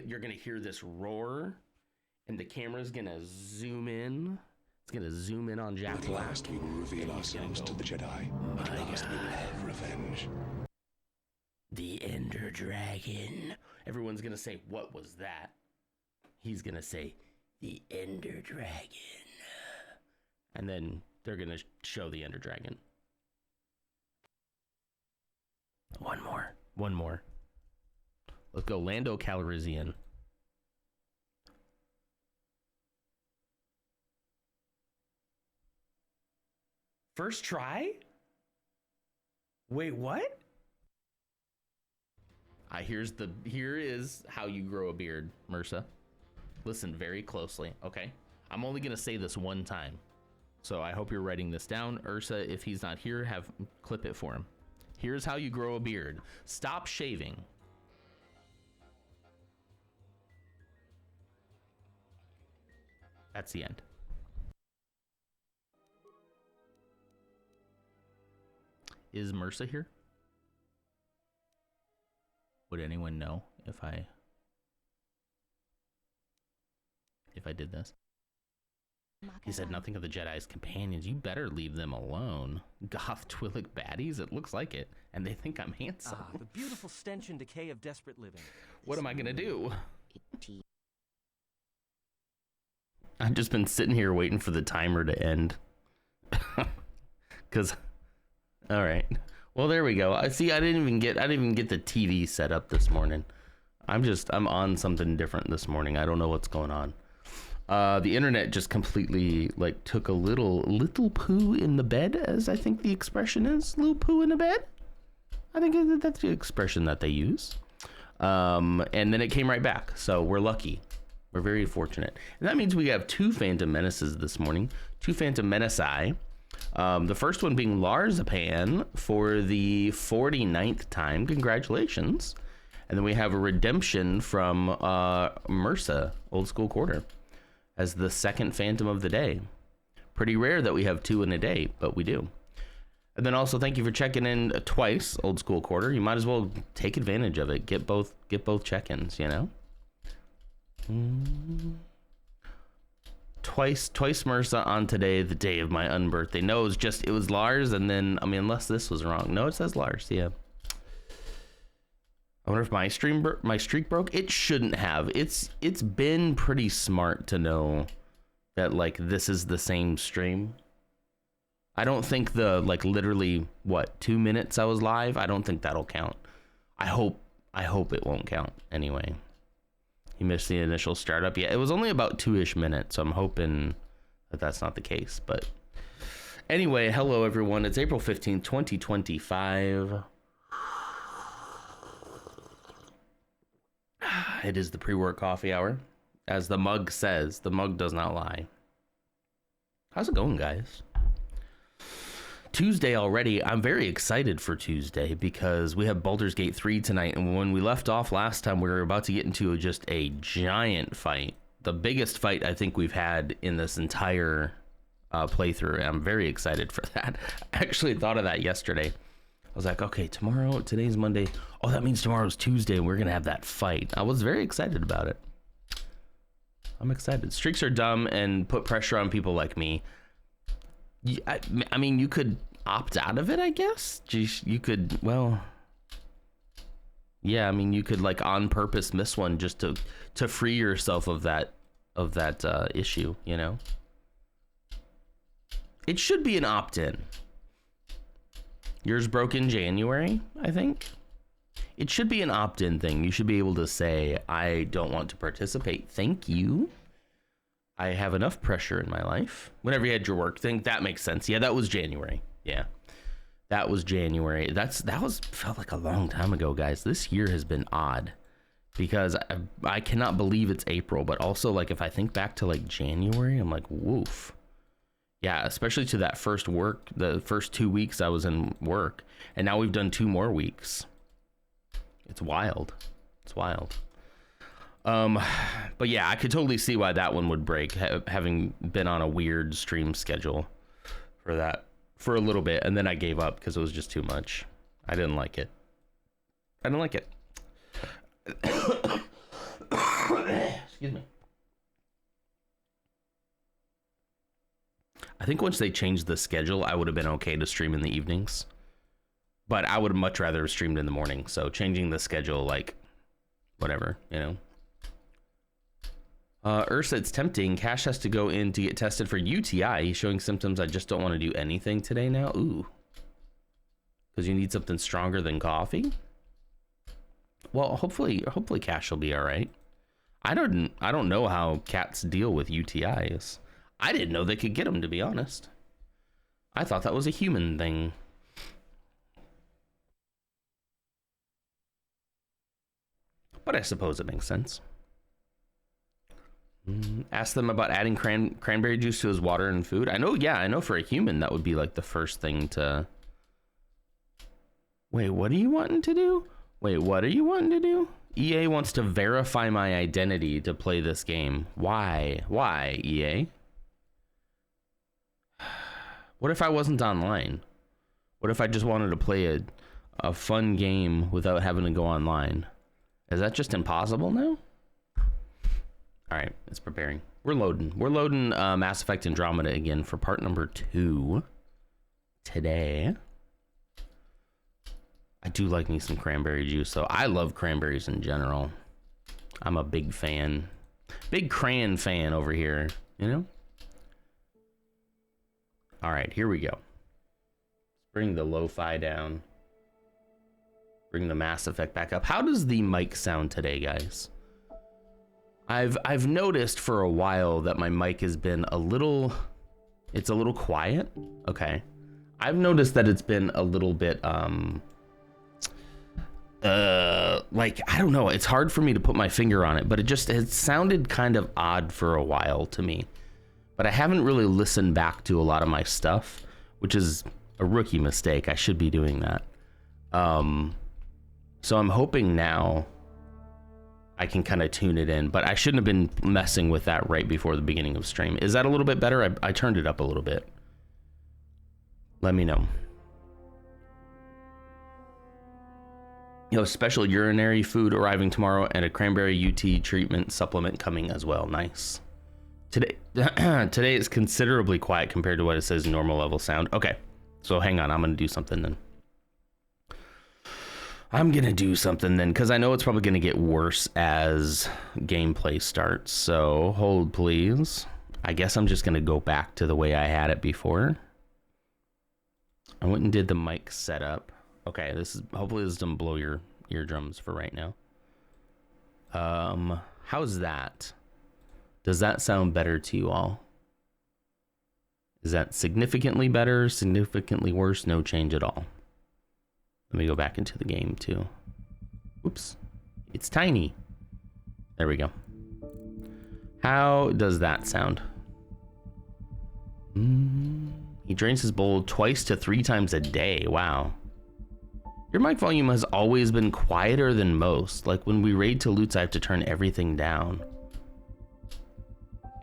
you're gonna hear this roar, and the camera's gonna zoom in. It's gonna zoom in on Jack. At last we will reveal ourselves to the Jedi. At last we will have revenge. The Ender Dragon. Everyone's gonna say, what was that? He's gonna say, the Ender Dragon. And then they're gonna show the Ender Dragon. One more. Let's go Lando Calrissian. First try? Wait, what? Here is how you grow a beard, Mursa. Listen very closely, okay? I'm only gonna say this one time. So I hope you're writing this down. Ursa, if he's not here, clip it for him. Here's how you grow a beard. Stop shaving. That's the end. Is Mursa here? Would anyone know if I did this? He said nothing of the Jedi's companions. You better leave them alone. Goth Twi'lek baddies? It looks like it. And they think I'm handsome. The beautiful stench and decay of desperate living. What am I gonna do? I've just been sitting here waiting for the timer to end. Cause, all right. Well, there we go. I see. I didn't even get the TV set up this morning. I'm on something different this morning. I don't know what's going on. The internet just completely took a little poo in the bed, as I think the expression is. Little poo in the bed. I think that's the expression that they use. And then it came right back. So we're lucky. We're very fortunate. And that means we have 2 Phantom Menaces this morning. 2 Phantom Menaci. The first one being Larzapan for the 49th time. Congratulations. And then we have a redemption from Mursa, Old School Quarter, as the second Phantom of the day. Pretty rare that we have 2 in a day, but we do. And then also thank you for checking in twice, Old School Quarter. You might as well take advantage of it. Get both check-ins, you know? Twice Mursa on today, the day of my unbirthday. No, it was Lars, and then, unless this was wrong. No, it says Lars, yeah. I wonder if my streak broke. It shouldn't have. It's been pretty smart to know that this is the same stream. I don't think the literally 2 minutes I was live, I don't think that'll count. I hope it won't count anyway. He missed the initial startup. Yeah, it was only about 2-ish minutes, so I'm hoping that that's not the case. But anyway, hello everyone. It's April 15th, 2025. It is the pre-work coffee hour. As the mug says, the mug does not lie. How's it going, guys? Tuesday already. I'm very excited for Tuesday because we have Baldur's Gate 3 tonight, and when we left off last time, we were about to get into just a giant fight. The biggest fight I think we've had in this entire playthrough. I'm very excited for that. I actually thought of that yesterday. I was like, okay, today's Monday. Oh, that means tomorrow's Tuesday, and we're going to have that fight. I was very excited about it. I'm excited. Streaks are dumb and put pressure on people like me. I mean, you could opt out of it, I guess. You could, well, yeah. I mean, you could on purpose miss one just to free yourself of that issue. You know, it should be an opt-in. Yours broke in January, I think. It should be an opt-in thing. You should be able to say, I don't want to participate. Thank you. I have enough pressure in my life. Whenever you had your work thing, that makes sense. Yeah, that was January. Yeah, that was January. Felt like a long time ago, guys. This year has been odd because I cannot believe it's April, but also if I think back to January, I'm like, woof. Yeah, especially to that the first 2 weeks I was in work, and now we've done 2 more weeks. It's wild. It's wild. But yeah, I could totally see why that one would break, having been on a weird stream schedule for a little bit, and then I gave up because it was just too much. I didn't like it. Excuse me. I think once they changed the schedule, I would have been okay to stream in the evenings. But I would much rather have streamed in the morning. So changing the schedule, like, whatever, you know. Ursa, it's tempting. Cash has to go in to get tested for UTI. He's showing symptoms. I just don't want to do anything today now. Ooh. Because you need something stronger than coffee? Well, hopefully Cash will be all right. I don't know how cats deal with UTIs. I didn't know they could get them, to be honest. I thought that was a human thing. But I suppose it makes sense. Ask them about adding cranberry juice to his water and food. I know for a human that would be like the first thing to... Wait, what are you wanting to do? EA wants to verify my identity to play this game. Why? Why, EA? What if I wasn't online? What if I just wanted to play a fun game without having to go online? Is that just impossible now? All right, it's preparing. We're loading Mass Effect Andromeda again for part number 2 today. I do like me some cranberry juice, though. I love cranberries in general. I'm a big fan. Big cran fan over here, you know? All right, here we go. Bring the lo-fi down. Bring the Mass Effect back up. How does the mic sound today, guys? I've noticed for a while that my mic has been it's a little quiet. Okay. I've noticed that it's been a little bit like, I don't know, it's hard for me to put my finger on it, but it sounded kind of odd for a while to me. But I haven't really listened back to a lot of my stuff, which is a rookie mistake. I should be doing that. So I'm hoping now I can kind of tune it in, but I shouldn't have been messing with that right before the beginning of stream. Is that a little bit better? I turned it up a little bit. Let me know. Special urinary food arriving tomorrow and a cranberry UT treatment supplement coming as well. Nice. Today is considerably quiet compared to what it says normal level sound. Okay, so hang on, I'm gonna do something then. Because I know it's probably gonna get worse as gameplay starts. So hold please. I guess I'm just gonna go back to the way I had it before. I went and did the mic setup. Okay, hopefully this doesn't blow your eardrums for right now. How's that? Does that sound better to you all? Is that significantly better, significantly worse, no change at all? Let me go back into the game too. Oops, it's tiny. There we go. How does that sound? He drains his bowl 2 to 3 times a day. Wow. Your mic volume has always been quieter than most. Like when we raid to loots, I have to turn everything down.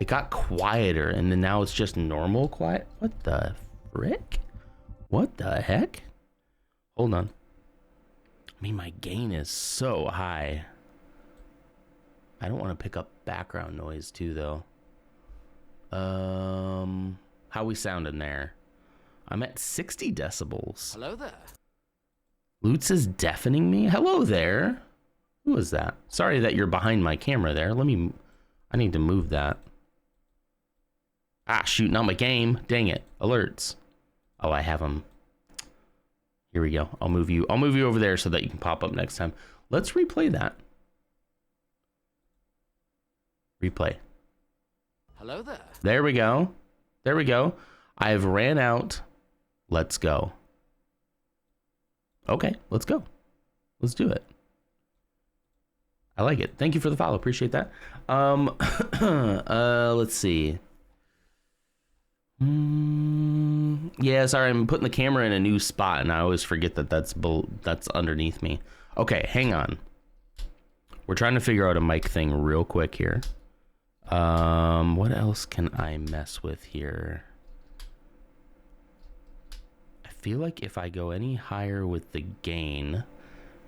It got quieter and then now it's just normal quiet. What the frick? What the heck? Hold on. I mean, my gain is so high. I don't want to pick up background noise too, though. How we sounding there? I'm at 60 decibels. Hello there. Lutz is deafening me. Hello there. Who is that? Sorry that you're behind my camera there. I need to move that. Ah, shoot, not my game. Dang it. Alerts. Oh, I have them. Here we go. I'll move you over there so that you can pop up next time. Let's replay that. Replay. Hello there. There we go. There we go. I've ran out. Let's go. Okay, let's go. Let's do it. I like it. Thank you for the follow. Appreciate that. Let's see. Yeah, sorry, I'm putting the camera in a new spot and I always forget that that's underneath me. Okay, hang on. We're trying to figure out a mic thing real quick here. What else can I mess with here? I feel like if I go any higher with the gain,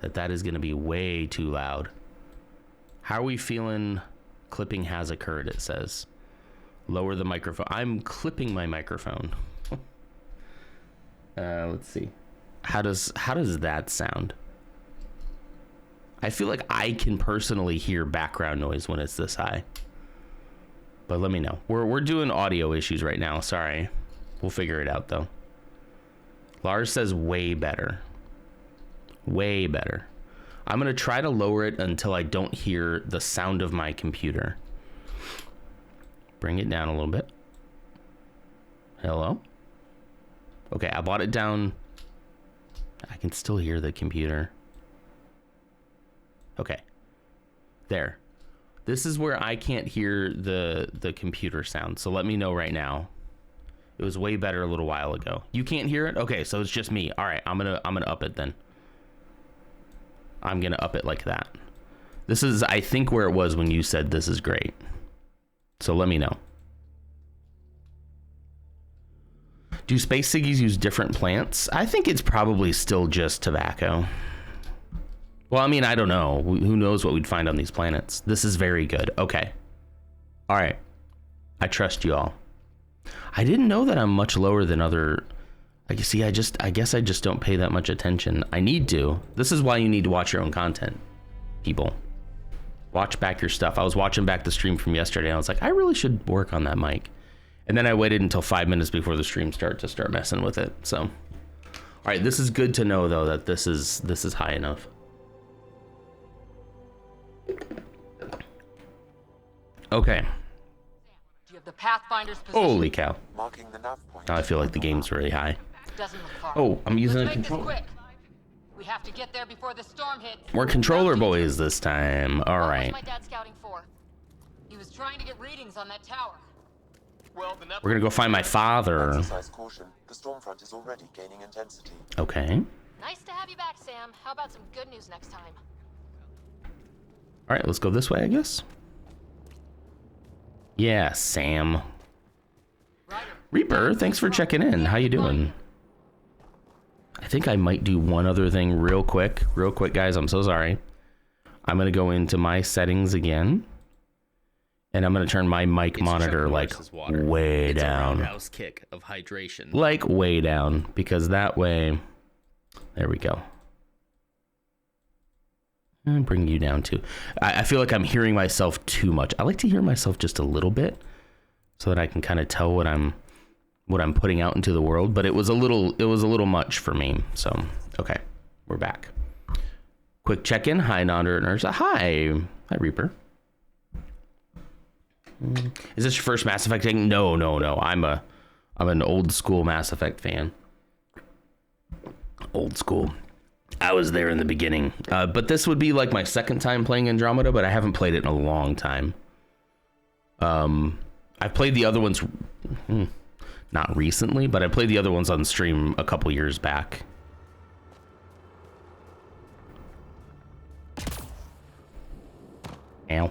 that is going to be way too loud. How are we feeling Clipping has occurred, it says. Lower the microphone. I'm clipping my microphone. Let's see. How does that sound? I feel like I can personally hear background noise when it's this high. But let me know. We're doing audio issues right now. Sorry. We'll figure it out though. Lars says way better. Way better. I'm going to try to lower it until I don't hear the sound of my computer. Bring it down a little bit. Hello? Okay, I brought it down. I can still hear the computer. Okay. There. This is where I can't hear the computer sound. So let me know right now. It was way better a little while ago. You can't hear it? Okay, so it's just me. All right, I'm going to up it then. I'm going to up it like that. This is, I think, where it was when you said this is great. So let me know. Do space ciggies use different plants? I think it's probably still just tobacco. Well, I mean, I don't know. Who knows what we'd find on these planets? This is very good. Okay. All right. I trust you all. I didn't know that I'm much lower than other... I guess I just don't pay that much attention. I need to. This is why you need to watch your own content, people. Watch back your stuff. I was watching back the stream from yesterday and I was like, I really should work on that mic. And then I waited until 5 minutes before the stream to start messing with it. So, all right, this is good to know though that this is high enough. Okay. Do you have the Pathfinder's position? Holy cow. Marking the nav point. Now I feel like the game's really high. Doesn't look far. Oh, I'm using Let's a make this controller. quick. We have to get there before the storm hits. We're controller boys this time. All What right. was my dad scouting for? He was trying to get readings on that tower. Well, the nav We're gonna go find my father. Exercise caution. The storm front is already gaining intensity. Okay. Nice to have you back, Sam. How about some good news next time? All right, let's go this way, I guess. Yeah, Sam. Ryder. Reaper, thanks for checking in. How you doing? I think I might do one other thing real quick. Real quick, guys. I'm so sorry. I'm going to go into my settings again. And I'm going to turn my mic monitor like way down. It's a roundhouse kick of hydration. Like way down. Because that way... There we go. And bring you down too. I feel like I'm hearing myself too much. I like to hear myself just a little bit. So that I can kind of tell what I'm putting out into the world, but it was a little much for me. So, okay, we're back. Quick check-in. Hi, non-nurse. Hi, Reaper. Is this your first Mass Effect thing? No. I'm an old school Mass Effect fan. Old school. I was there in the beginning, but this would be like my second time playing Andromeda, but I haven't played it in a long time. I've played the other ones. Not recently, but I played the other ones on stream a couple years back. Ow.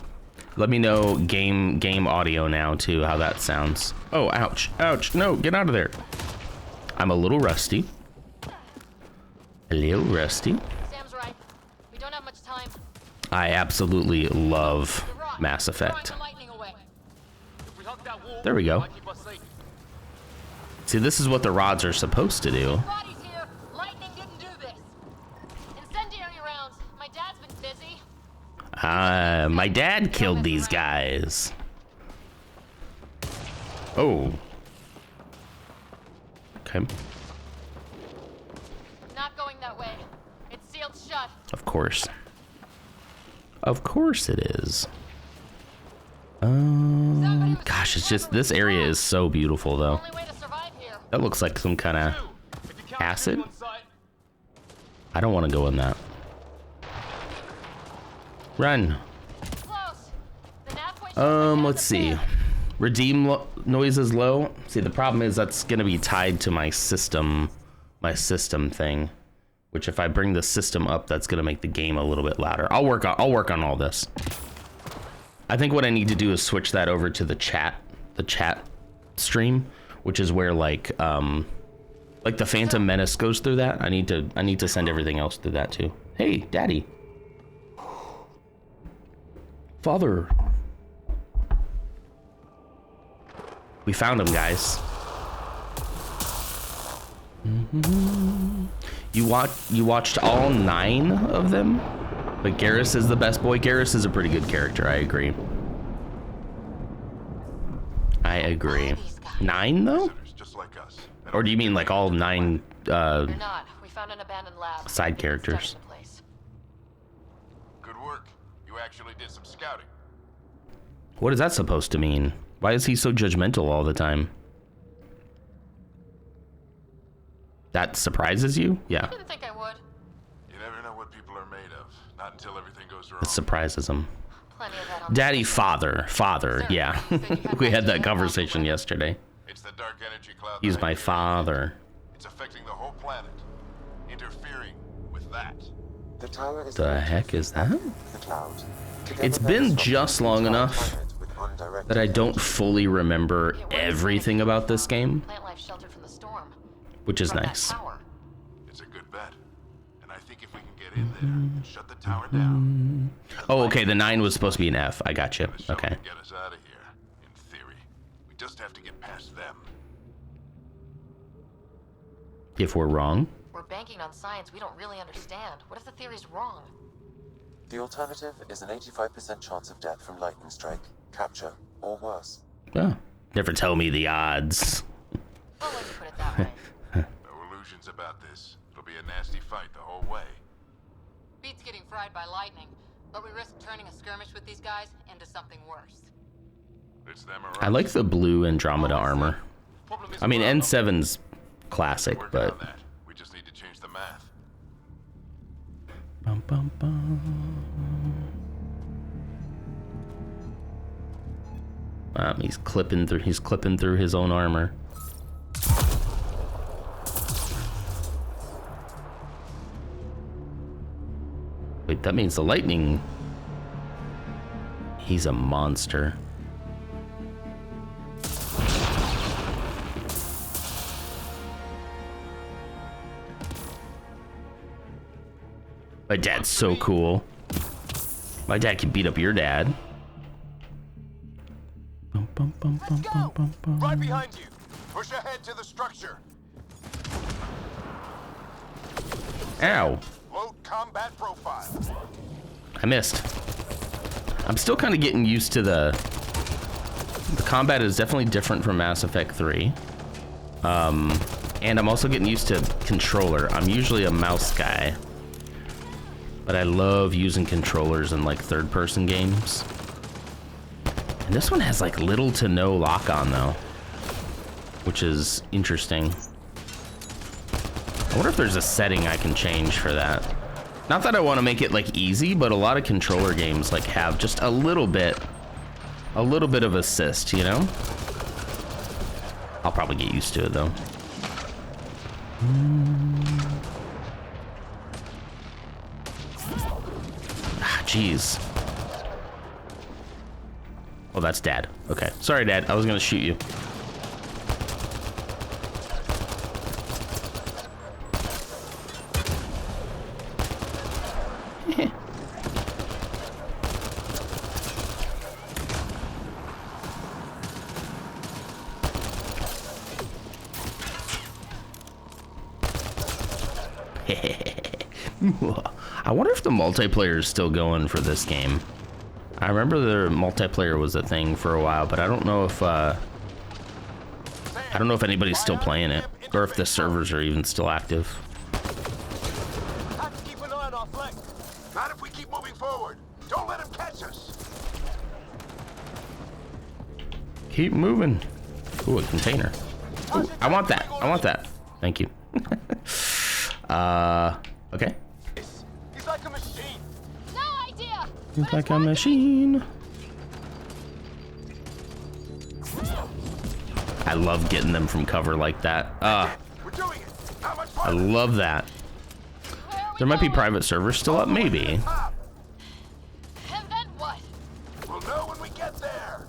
Let me know game audio now too, how that sounds. Oh, ouch. No, get out of there. I'm a little rusty. Sam's right. We don't have much time. I absolutely love The rock. Mass Effect. Drawing the lightning away. If we hug that wall, There we go. might keep us safe. See, this is what the rods are supposed to do. Bodies here. Lightning didn't do this. Incendiary rounds. My dad's been busy. My dad killed these guys. Oh. Okay. Not going that way. It's sealed shut. Of course. Of course it is. Gosh, it's just, this area is so beautiful though. Only way to survive here. That looks like some kind of If you count acid. anyone sight, I don't want to go in that. Run. Close. The nav point shows my Let's dad's see. up there. Redeem noise is low. See, the problem is that's gonna be tied to my system thing, which if I bring the system up, that's gonna make the game a little bit louder. I'll work on all this. I think what I need to do is switch that over to the chat stream, which is where like the Phantom Menace goes through that. I need to send everything else through that too. Hey, Daddy. Father. We found him, guys. You watched all 9 of them? But Garrus is the best boy. Garrus is a pretty good character, I agree. I agree. 9 though? Just like us. Or do you mean like all 9 They're not. We found an abandoned lab. side characters? Studying the place. Good work. You actually did some scouting. What is that supposed to mean? Why is he so judgmental all the time? That surprises you? Yeah, I didn't think I would. You never know what people are made of. Not until everything goes wrong. it surprises him. Plenty of that on Daddy, father, yeah. We had that conversation yesterday. It's the dark energy cloud. He's that my I hear. father. It's affecting the whole planet. Interfering with that. The tower is The heck is that? the cloud. It's been just long enough that I don't fully remember everything about this game, Plant life sheltered from the storm. which is From that nice. tower. It's a good bet. And I think if we can get in there and shut the tower down. Oh, okay, the 9 was supposed to be an F. I got you. the shuttle Okay. can get us out of here. In theory. We just have to get past them. If we're wrong, We're banking on science we don't really understand. What if the theory's wrong? The alternative is an 85% chance of death from lightning strike, capture, or worse. well, never tell me the odds. Well, let me put it that way. No illusions about this. It'll be a nasty fight the whole way. Beats getting fried by lightning, but we risk turning a skirmish with these guys into something worse. It's them or I like the blue Andromeda armor. Problem is I mean, we're on N7's classic, working but... on that. We just need to change the math. Bum, bum, bum. He's clipping through his own armor. Wait, that means the lightning. He's a monster. My dad's so cool. My dad can beat up your dad. Bum, bum, bum, bum, bum, bum, bum. Right behind you. Push ahead to the structure. Ow. Load combat profile. I missed. I'm still kind of getting used to the combat is definitely different from Mass Effect 3. And I'm also getting used to controller. I'm usually a mouse guy, but I love using controllers in like third-person games. And this one has like little to no lock-on though, which is interesting. I wonder if there's a setting I can change for that. Not that I want to make it like easy, but a lot of controller games like have just a little bit of assist, you know? I'll probably get used to it though. Ah, jeez. Oh, that's Dad. Okay. Sorry, Dad. I was gonna shoot you. I wonder if the multiplayer is still going for this game. I remember the multiplayer was a thing for a while, but I don't know if anybody's still playing it, or if the servers are even still active. Have to keep an eye on our flank. Not if we keep moving forward. Don't let him catch us. Keep moving. Ooh, a container. Ooh, I want that. I want that. Thank you. Okay. He's like a machine. No idea! It's like a machine. I love getting them from cover like that. We're doing it. How much I fun? love that. Where are we There might be going? private servers still up, maybe. Top. And then what? We'll know when we get there.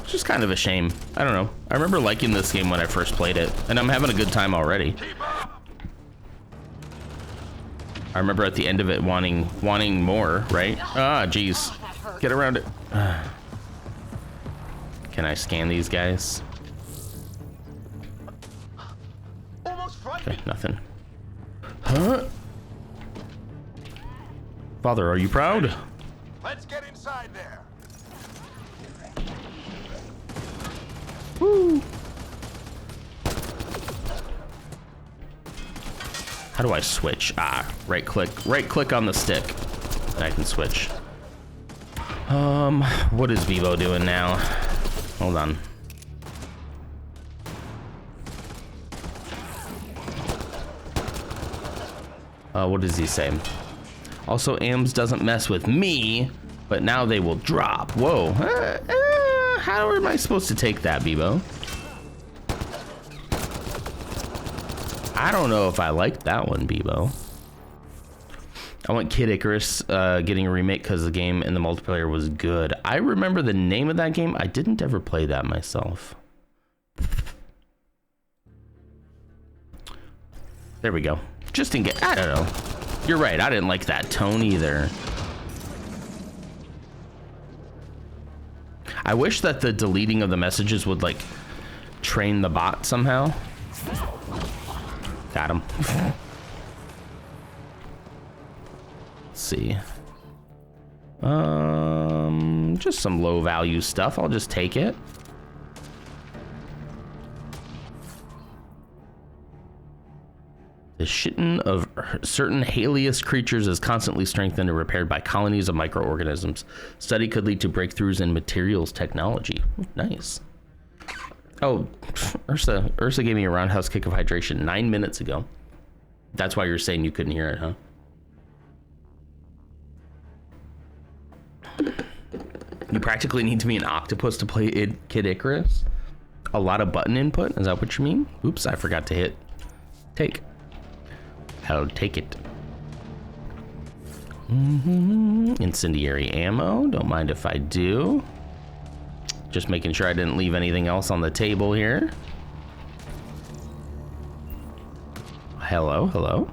It's just kind of a shame. I don't know. I remember liking this game when I first played it, and I'm having a good time already. Keep up. I remember at the end of it wanting more, right? Ah, jeez. That hurt. Get around it. Can I scan these guys? Okay, nothing. Huh? Father, are you proud? Let's get inside there. Woo! How do I switch? Ah, right click on the stick. And I can switch. What is Vivo doing now? Hold on. What does he say? Also, AMS doesn't mess with me, but now they will drop. Whoa. How am I supposed to take that, Bebo? I don't know if I like that one, Bebo. I want Kid Icarus getting a remake because the game and the multiplayer was good. I remember the name of that game. I didn't ever play that myself. There we go. Just in case. I don't know. You're right. I didn't like that tone either. I wish that the deleting of the messages would like train the bot somehow. Got him. Let's see. Just some low value stuff. I'll just take it. The shitting of certain Halius creatures is constantly strengthened and repaired by colonies of microorganisms. Study could lead to breakthroughs in materials technology. Nice. Oh, Ursa gave me a roundhouse kick of hydration 9 minutes ago. That's why you're saying you couldn't hear it, huh? You practically need to be an octopus to play Kid Icarus? A lot of button input? Is that what you mean? Oops, I forgot to hit take. I'll take it. Incendiary ammo. Don't mind if I do. Just making sure I didn't leave anything else on the table here. Hello, hello.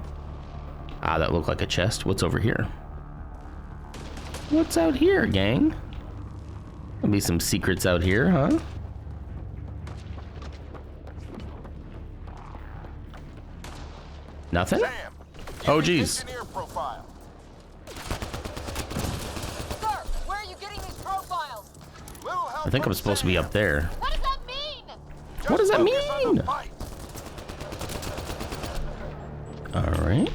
Ah, that looked like a chest. What's over here? What's out here, gang? There'll be some secrets out here, huh? Nothing? Sam, Oh, geez. engineer profile. Sir, where are you getting these profiles? Little help I think from I'm supposed to be Sam. up there. What does that mean? Just What does that focus on the mean? fight. All right.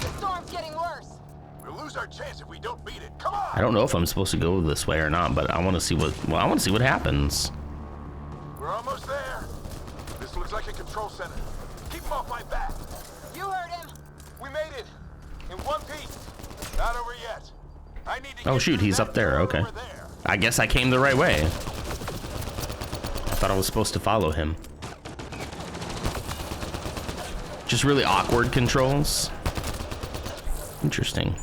The storm's getting worse. We'll lose our chance if we don't beat it. Come on. I don't know if I'm supposed to go this way or not, but I want to see what. Well, I want to see what happens. We're almost there. This looks like a control center. Keep him off my back. You heard him. We made it. In one piece. Not over yet. I need to Oh get shoot, through he's that up there. door Okay. over there. I guess I came the right way. Thought I was supposed to follow him. Just really awkward controls. Interesting.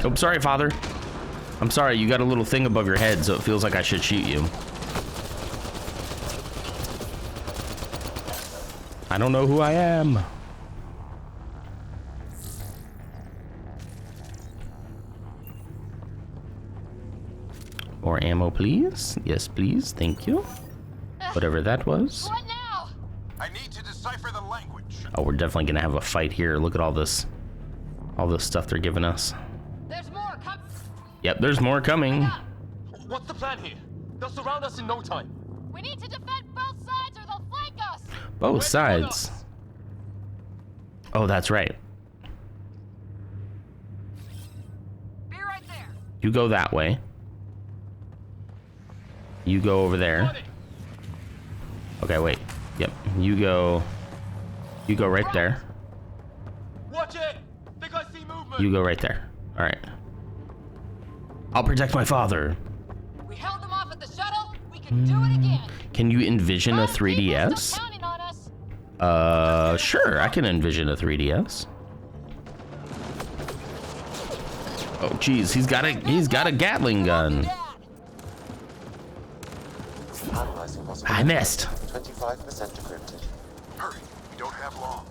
Oh, sorry, Father. I'm sorry, you got a little thing above your head, so it feels like I should shoot you. I don't know who I am. More ammo, please. Yes, please. Thank you. Whatever that was. What now? I need to decipher the language. Oh, we're definitely gonna have a fight here. Look at all this stuff they're giving us. There's more. Come. Yep, there's more coming. What's the plan here? They'll surround us in no time. We need to defend both sides or they'll flank us. Both sides. Oh, that's right. Be right there. You go that way. You go over there. Okay, wait. Yep. You go right there. Watch it! Think I see movement. You go right there. All right. I'll protect my father. We held them off at the shuttle. We can do it again. Can you envision a Both people 3DS? still counting on us. Sure. I can envision a 3DS. Oh, geez. He's got a Gatling gun. Dad. Analyzing possible. I missed. 25% decrypted. Hurry. We don't have long.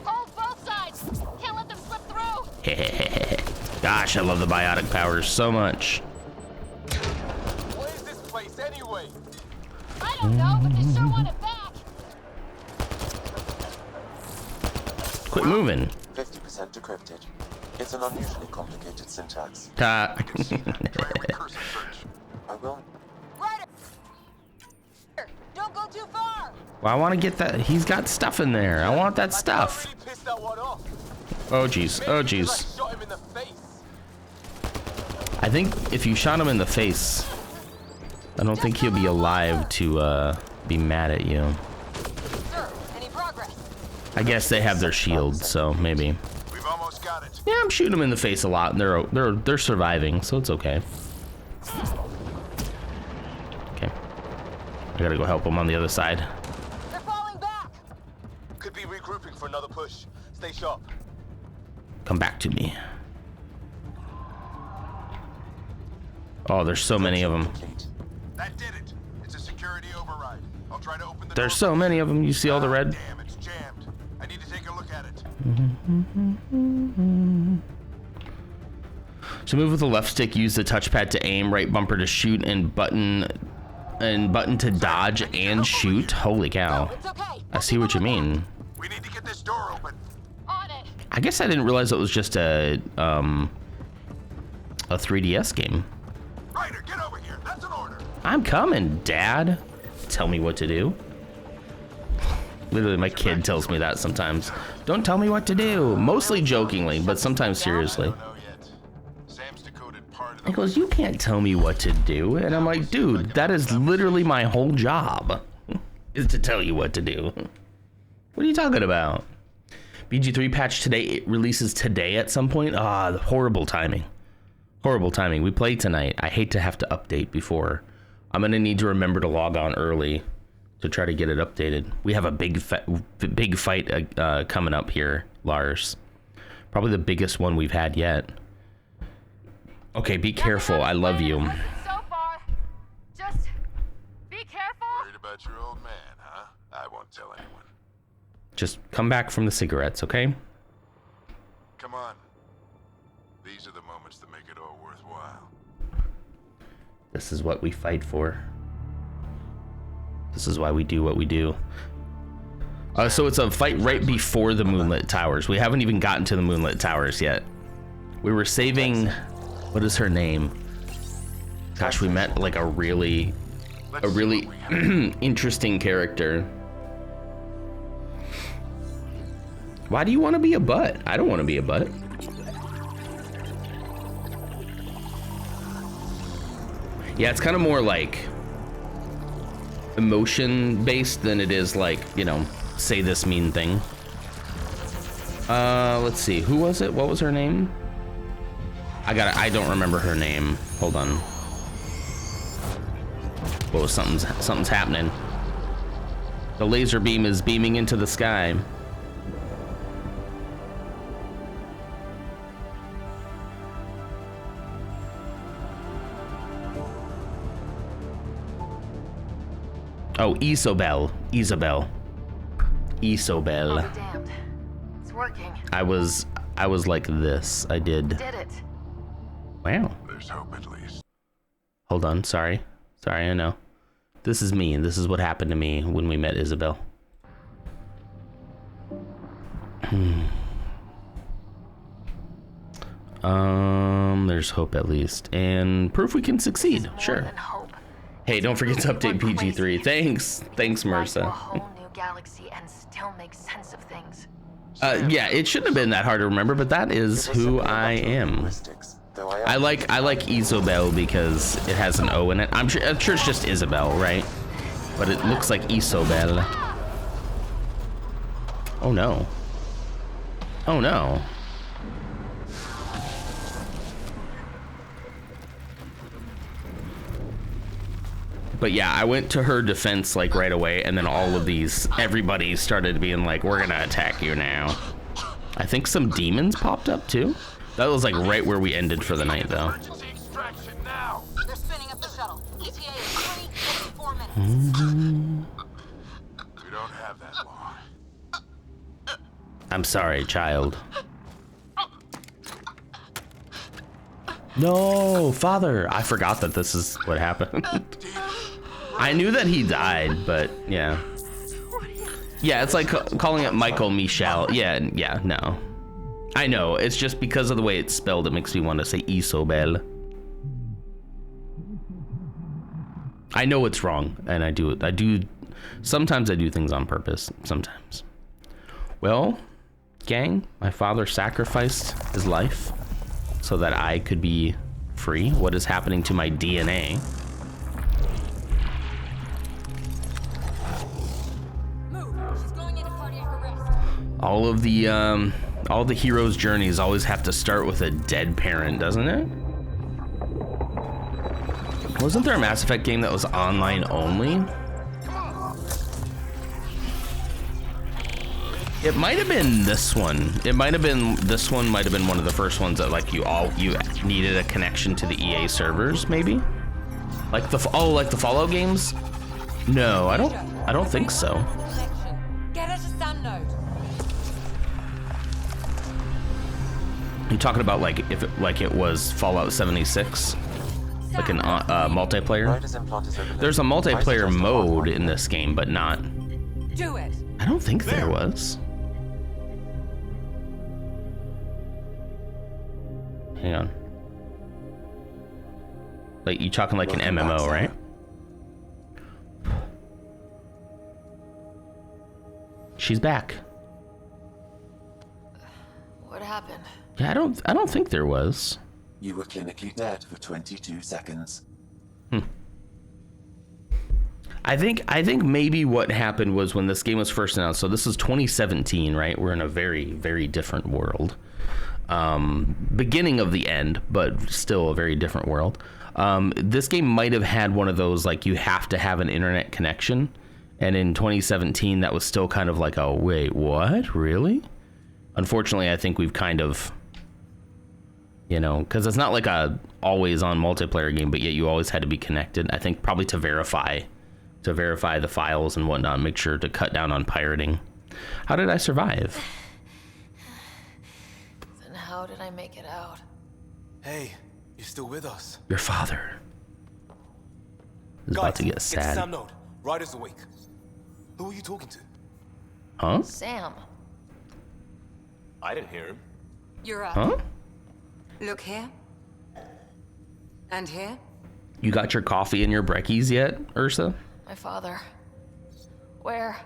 Hold both sides. Can't let them slip through. Gosh, I love the biotic powers so much. What is this place anyway? I don't know, but they sure want it back. Quit moving. 50% decrypted. It's an unusually complicated syntax. Ta. Try a recursive search. I will. Ryder! Don't go too far! Well, I want to get that. He's got stuff in there. I want that I stuff. really pissed that one off. Oh jeez. Oh Maybe because jeez. I shot him in the face. I think if you shot him in the face, I don't think he'll be alive to be mad at you. Sir, any progress? I guess they have their shield, so maybe. We've almost got it. Yeah, I'm shooting them in the face a lot, and they're surviving, so it's okay. Okay, I gotta go help them on the other side. They're falling back! Could be regrouping for another push. Stay sharp. Come back to me. Oh, there's so many of them. Complete. That did it. It's a security override. I'll try to open the There's door. so many of them. You see all the red? Damn, it's jammed. I need to take a look at it. So move with the left stick, use the touchpad to aim, right bumper to shoot, and button to dodge and shoot. Holy cow. It's okay. I see what you mean. We need to get this door open. On it. I guess I didn't realize it was just a 3DS game. Ryder, get over here. That's an order. I'm coming, Dad. Tell me what to do. Literally, my kid tells me that sometimes. Don't tell me what to do. Mostly jokingly, but sometimes seriously. I don't know yet. Sam's decoded part of He the goes, you can't tell me what to do. And I'm like, dude, that is literally my whole job, is to tell you what to do. What are you talking about? BG3 patch today, it releases today at some point. Ah, horrible timing. Horrible timing. We play tonight. I hate to have to update before. I'm gonna need to remember to log on early to try to get it updated. We have a big fight coming up here, Lars. Probably the biggest one we've had yet. Okay, be careful. I love you. So far. Just be careful. Worried about your old man, huh? I won't tell anyone. Just come back from the cigarettes, okay? Come on. These are the moments that make it all worthwhile. This is what we fight for. This is why we do what we do. So it's a fight right before the Moonlit Towers. We haven't even gotten to the Moonlit Towers yet. We were saving... What is her name? Gosh, we met like a really interesting character. Why do you want to be a butt? I don't want to be a butt. Yeah, it's kind of more like emotion based than it is like, you know, say this mean thing. Let's see. Who was it? What was her name? I don't remember her name. Hold on. Whoa, something's happening. The laser beam is beaming into the sky. Oh, Isobel. I'll be damned. It's working. I was like this. I did. Did it. Wow. There's hope at least. Hold on. Sorry, I know. This is me, and this is what happened to me when we met Isabel. There's hope at least, and proof we can succeed. More Sure. than hope. Hey, don't forget to update PG3. Thanks, Fly to a Marissa. whole new galaxy and still make sense of things. Yeah, it shouldn't have been that hard to remember, but that is who I am. I like Isobel because it has an O in it. I'm sure it's just Isabel, right? But it looks like Isobel. Oh no. Oh no. But yeah, I went to her defense like right away, and then all of everybody started being like, we're gonna attack you now. I think some demons popped up too. That was like right where we ended for the night though. Emergency extraction now. They're spinning up the shuttle. ETA is 3 minutes. We don't have that long. I'm sorry, child. No, father. I forgot that this is what happened. I knew that he died, but yeah. Yeah, it's like calling it Michael Michel. Yeah, no. I know, it's just because of the way it's spelled, it makes me want to say Isobel. I know it's wrong, and I do sometimes I do things on purpose, sometimes. Well, gang, my father sacrificed his life so that I could be free. What is happening to my DNA? Move. She's going into cardiac arrest. All the hero's journeys always have to start with a dead parent, doesn't it? Wasn't there a Mass Effect game that was online only? It might have been this one. Might have been one of the first ones that like you needed a connection to the EA servers, maybe? Like the Fallout games? No, I don't think so. Get her to Sam Node. You talking about like if it was Fallout 76, like an multiplayer? There's a multiplayer mode in this game, but not. Do it. I don't think there was. Hang on. Like you talking like an MMO, right? She's back. What happened? Yeah, I don't think there was. You were clinically dead for 22 seconds. I think maybe what happened was when this game was first announced. So this is 2017, right? We're in a very, very different world. Beginning of the end, but still a very different world. This game might have had one of those like you have to have an internet connection, and in 2017 that was still kind of like, oh wait, what, really? Unfortunately, I think we've kind of, because it's not like a always on multiplayer game, but yet you always had to be connected. I think probably to verify the files and whatnot, make sure to cut down on pirating. How did I survive? Then how did I make it out? Hey, you still with us? Your father is about to get sad. Sam Node. Riders awake. Who are you talking to? Huh? Sam. I didn't hear him. You're up. Huh? Look here. And here. You got your coffee and your brekkies yet, Ursa? My father. Where?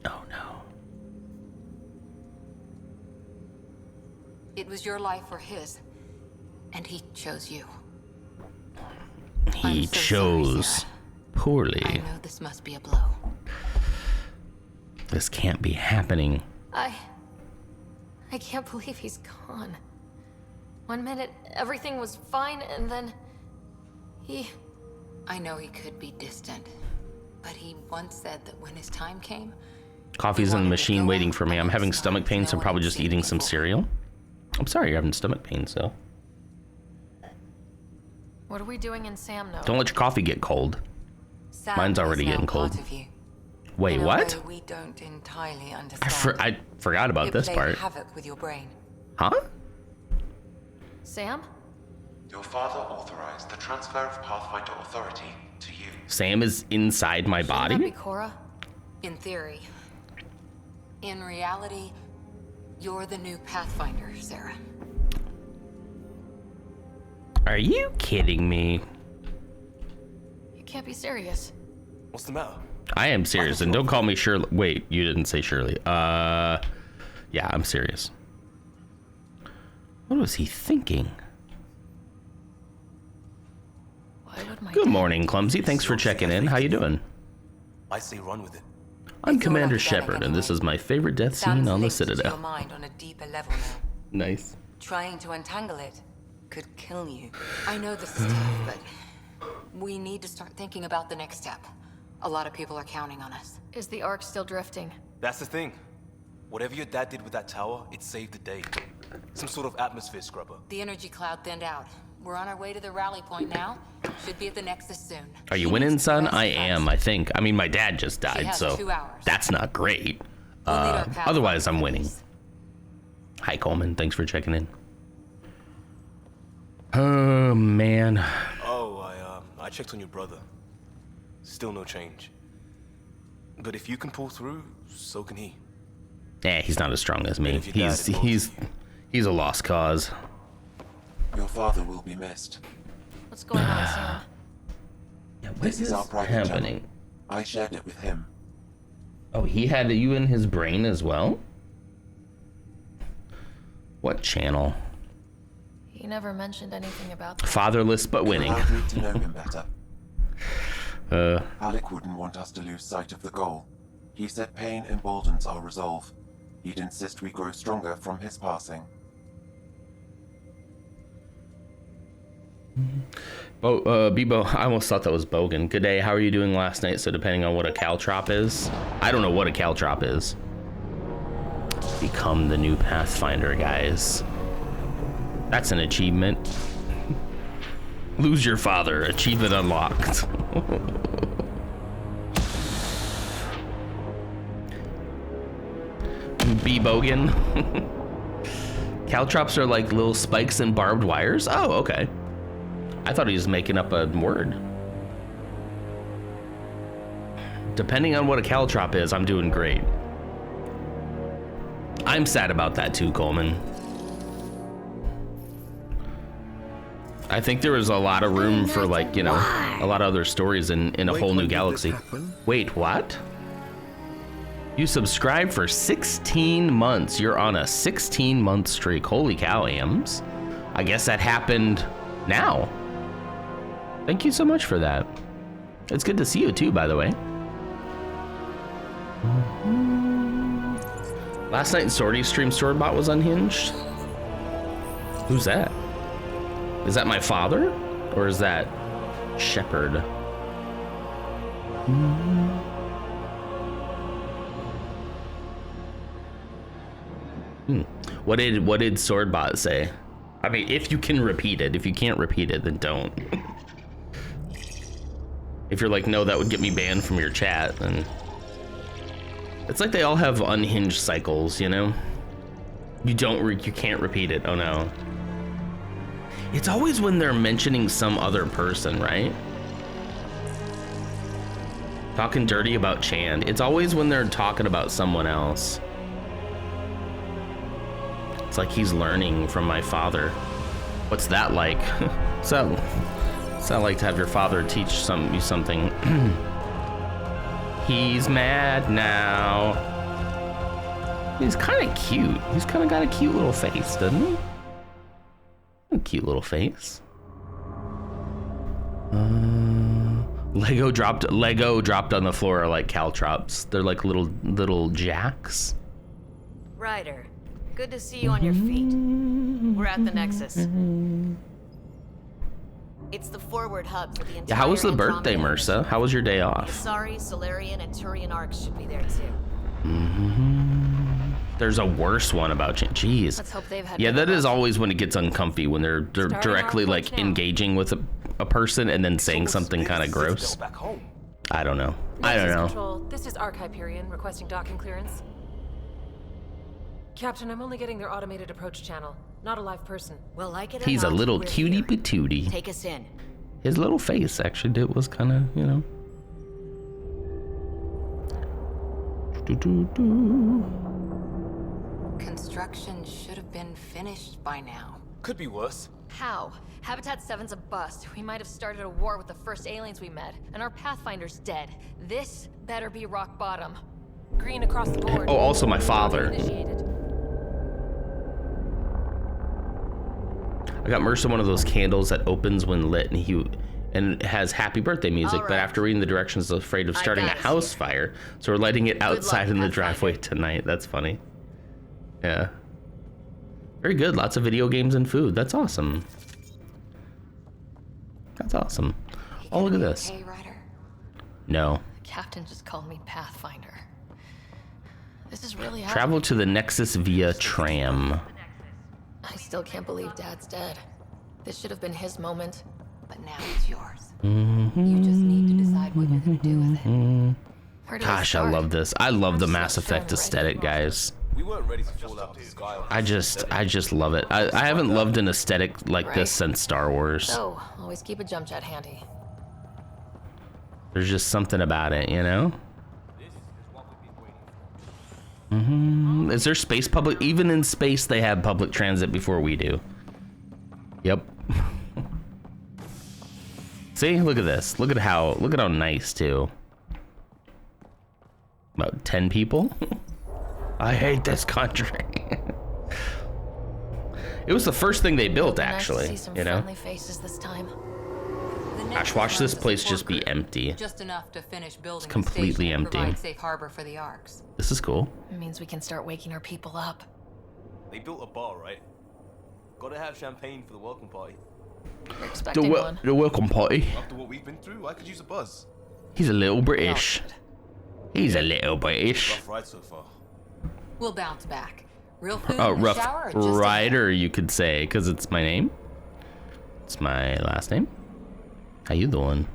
Oh no. It was your life or his. And he chose you. He I'm so chose sorry, Sarah. poorly. I know this must be a blow. This can't be happening. I can't believe he's gone. 1 minute, everything was fine, and then I know he could be distant, but he once said that when his time came... Coffee's in the machine waiting for me. I'm having stomach pains, so I'm probably just eating some cereal. I'm sorry you're having stomach pains, though. What are we doing in Sam Node? Don't let your coffee get cold. Sam Mine's already is now getting cold. part of you. Wait, In a what? way we don't entirely understand. I forgot about It this played part. havoc with your brain. Huh? Sam? Your father authorized the transfer of Pathfinder authority to you. Sam is inside my Shouldn't that be body? Cora? In theory. In reality, you're the new Pathfinder, Sarah. Are you kidding me? You can't be serious. What's the matter? I am serious, and don't call me Shirley. Wait, you didn't say Shirley. Yeah, I'm serious. What was he thinking? Why would my Good dad- morning, Clumsy. Thanks for checking in. How you doing? I say run with it. I'm It's all Commander academic Shepard, and this anyway. is my favorite death Sam's scene on the linked to your Citadel. mind on a deeper level now. Nice. Trying to untangle it could kill you. I know this is tough, but we need to start thinking about the next step. A lot of people are counting on us. Is the Ark still drifting? That's the thing. Whatever your dad did with that tower, it saved the day. Some sort of atmosphere scrubber. The energy cloud thinned out. We're on our way to the rally point now. Should be at the Nexus soon. Are you She winning, needs to son? rest I fast. am, I think. I mean, my dad just died, has so 2 hours. that's not great. We'll lead our path Otherwise, I'm on winning. purpose. Hi, Coleman. Thanks for checking in. man. Oh, I checked on your brother. Still no change. But if you can pull through, so can he. He's not as strong as me. And if your dad He's a lost cause. Your father will be missed. What's going on, Sam? Yeah, what This is our private happening? channel. I shared it with him. Oh, he had you in his brain as well? What channel? He never mentioned anything about that. Fatherless but winning. Allowed me to know him better. Alec wouldn't want us to lose sight of the goal. He said pain emboldens our resolve. He'd insist we grow stronger from his passing. Bebo, I almost thought that was Bogan. Good day, how are you doing last night? So depending on what a caltrop is. I don't know what a caltrop is. Become the new Pathfinder, guys. That's an achievement. Lose your father, achievement unlocked. Bogan. Caltrops are like little spikes and barbed wires? Oh, okay. I thought he was making up a word. Depending on what a caltrop is, I'm doing great. I'm sad about that too, Coleman. I think there was a lot of room for, like, you know, a lot of other stories in a whole new galaxy. Wait, what? You subscribed for 16 months. You're on a 16-month streak. Holy cow, Ams. I guess that happened now. Thank you so much for that. It's good to see you too, by the way. Last night in Swordy's stream, Swordbot was unhinged. Who's that? Is that my father? Or is that Shepard? What did Swordbot say? I mean, if you can repeat it. If you can't repeat it, then don't. If you're like, no, that would get me banned from your chat, then... It's like they all have unhinged cycles, you know? You can't repeat it, oh no. It's always when they're mentioning some other person, right? Talking dirty about Chand. It's always when they're talking about someone else. It's like he's learning from my father. What's that like? So, it's not like to have your father teach you something. He's mad now. He's kind of cute. He's kind of got a cute little face, doesn't he? A cute little face. Lego dropped on the floor like caltrops. They're like little jacks. Ryder, good to see you on your feet. We're at the Nexus. It's the forward hub for the entire Yeah, how was the birthday, Andromeda. Mersa? How was your day off? Sorry, Solarian and Turian arcs should be there too. There's a worse one about Jeez. Let's hope they've had. Yeah, that is always when it gets uncomfy, when they're directly like engaging with a person and then saying something kind of gross. Back home. I don't know. I don't know. Control, this is Arc Hyperion requesting docking clearance. Captain, I'm only getting their automated approach channel, not a live person. Well, like it or He's a not, little we're cutie here. patootie. Take us in. His little face actually was kind of, you know. Construction should have been finished by now. Could be worse. How? Habitat 7's a bust. We might have started a war with the first aliens we met, and our Pathfinder's dead. This better be rock bottom. Green across the board. Oh, also my father. Initiated. I got Mercer one of those candles that opens when lit, and it has happy birthday music, but Alright. after reading the directions, I was afraid of I starting a got house you. fire, so we're lighting it outside luck, in the Pathfinder. driveway tonight. That's funny. Yeah. Very good. Lots of video games and food. That's awesome. That's awesome. Oh, look at this. Okay, Ryder? No. The captain just called me Pathfinder. This is really happening. Travel to the Nexus via tram. I still can't believe Dad's dead. This should have been his moment. But now it's yours. You just need to decide what you're gonna do with it. Where do I Gosh, I start? love this. I love the I'm Mass so Effect ready. aesthetic, guys. We weren't ready to fall out of the sky. I just love it. I haven't loved an aesthetic like this since Star Wars. So, always keep a jump jet handy. There's just something about it, you know? Is there space public? Even in space, they have public transit before we do. Yep. See, look at this. Look at how nice too. About 10 people. I hate this country. It was the first thing they built, actually. Nice to see some you know. friendly faces this time. Gosh, watch this place just be empty. Just enough to finish building. It's completely empty. Provide safe harbor for the arcs. This is cool. It means we can start waking our people up. They built a bar, right? Gotta have champagne for the welcome party. You're expecting one. The welcome party. After what we've been through, I could use a buzz. He's a little British. He's a little British. Rough ride so far. We'll bounce back. Real food Oh, in the Rough shower or just Rider, you could say, because it's my name. It's my last name. How you doing?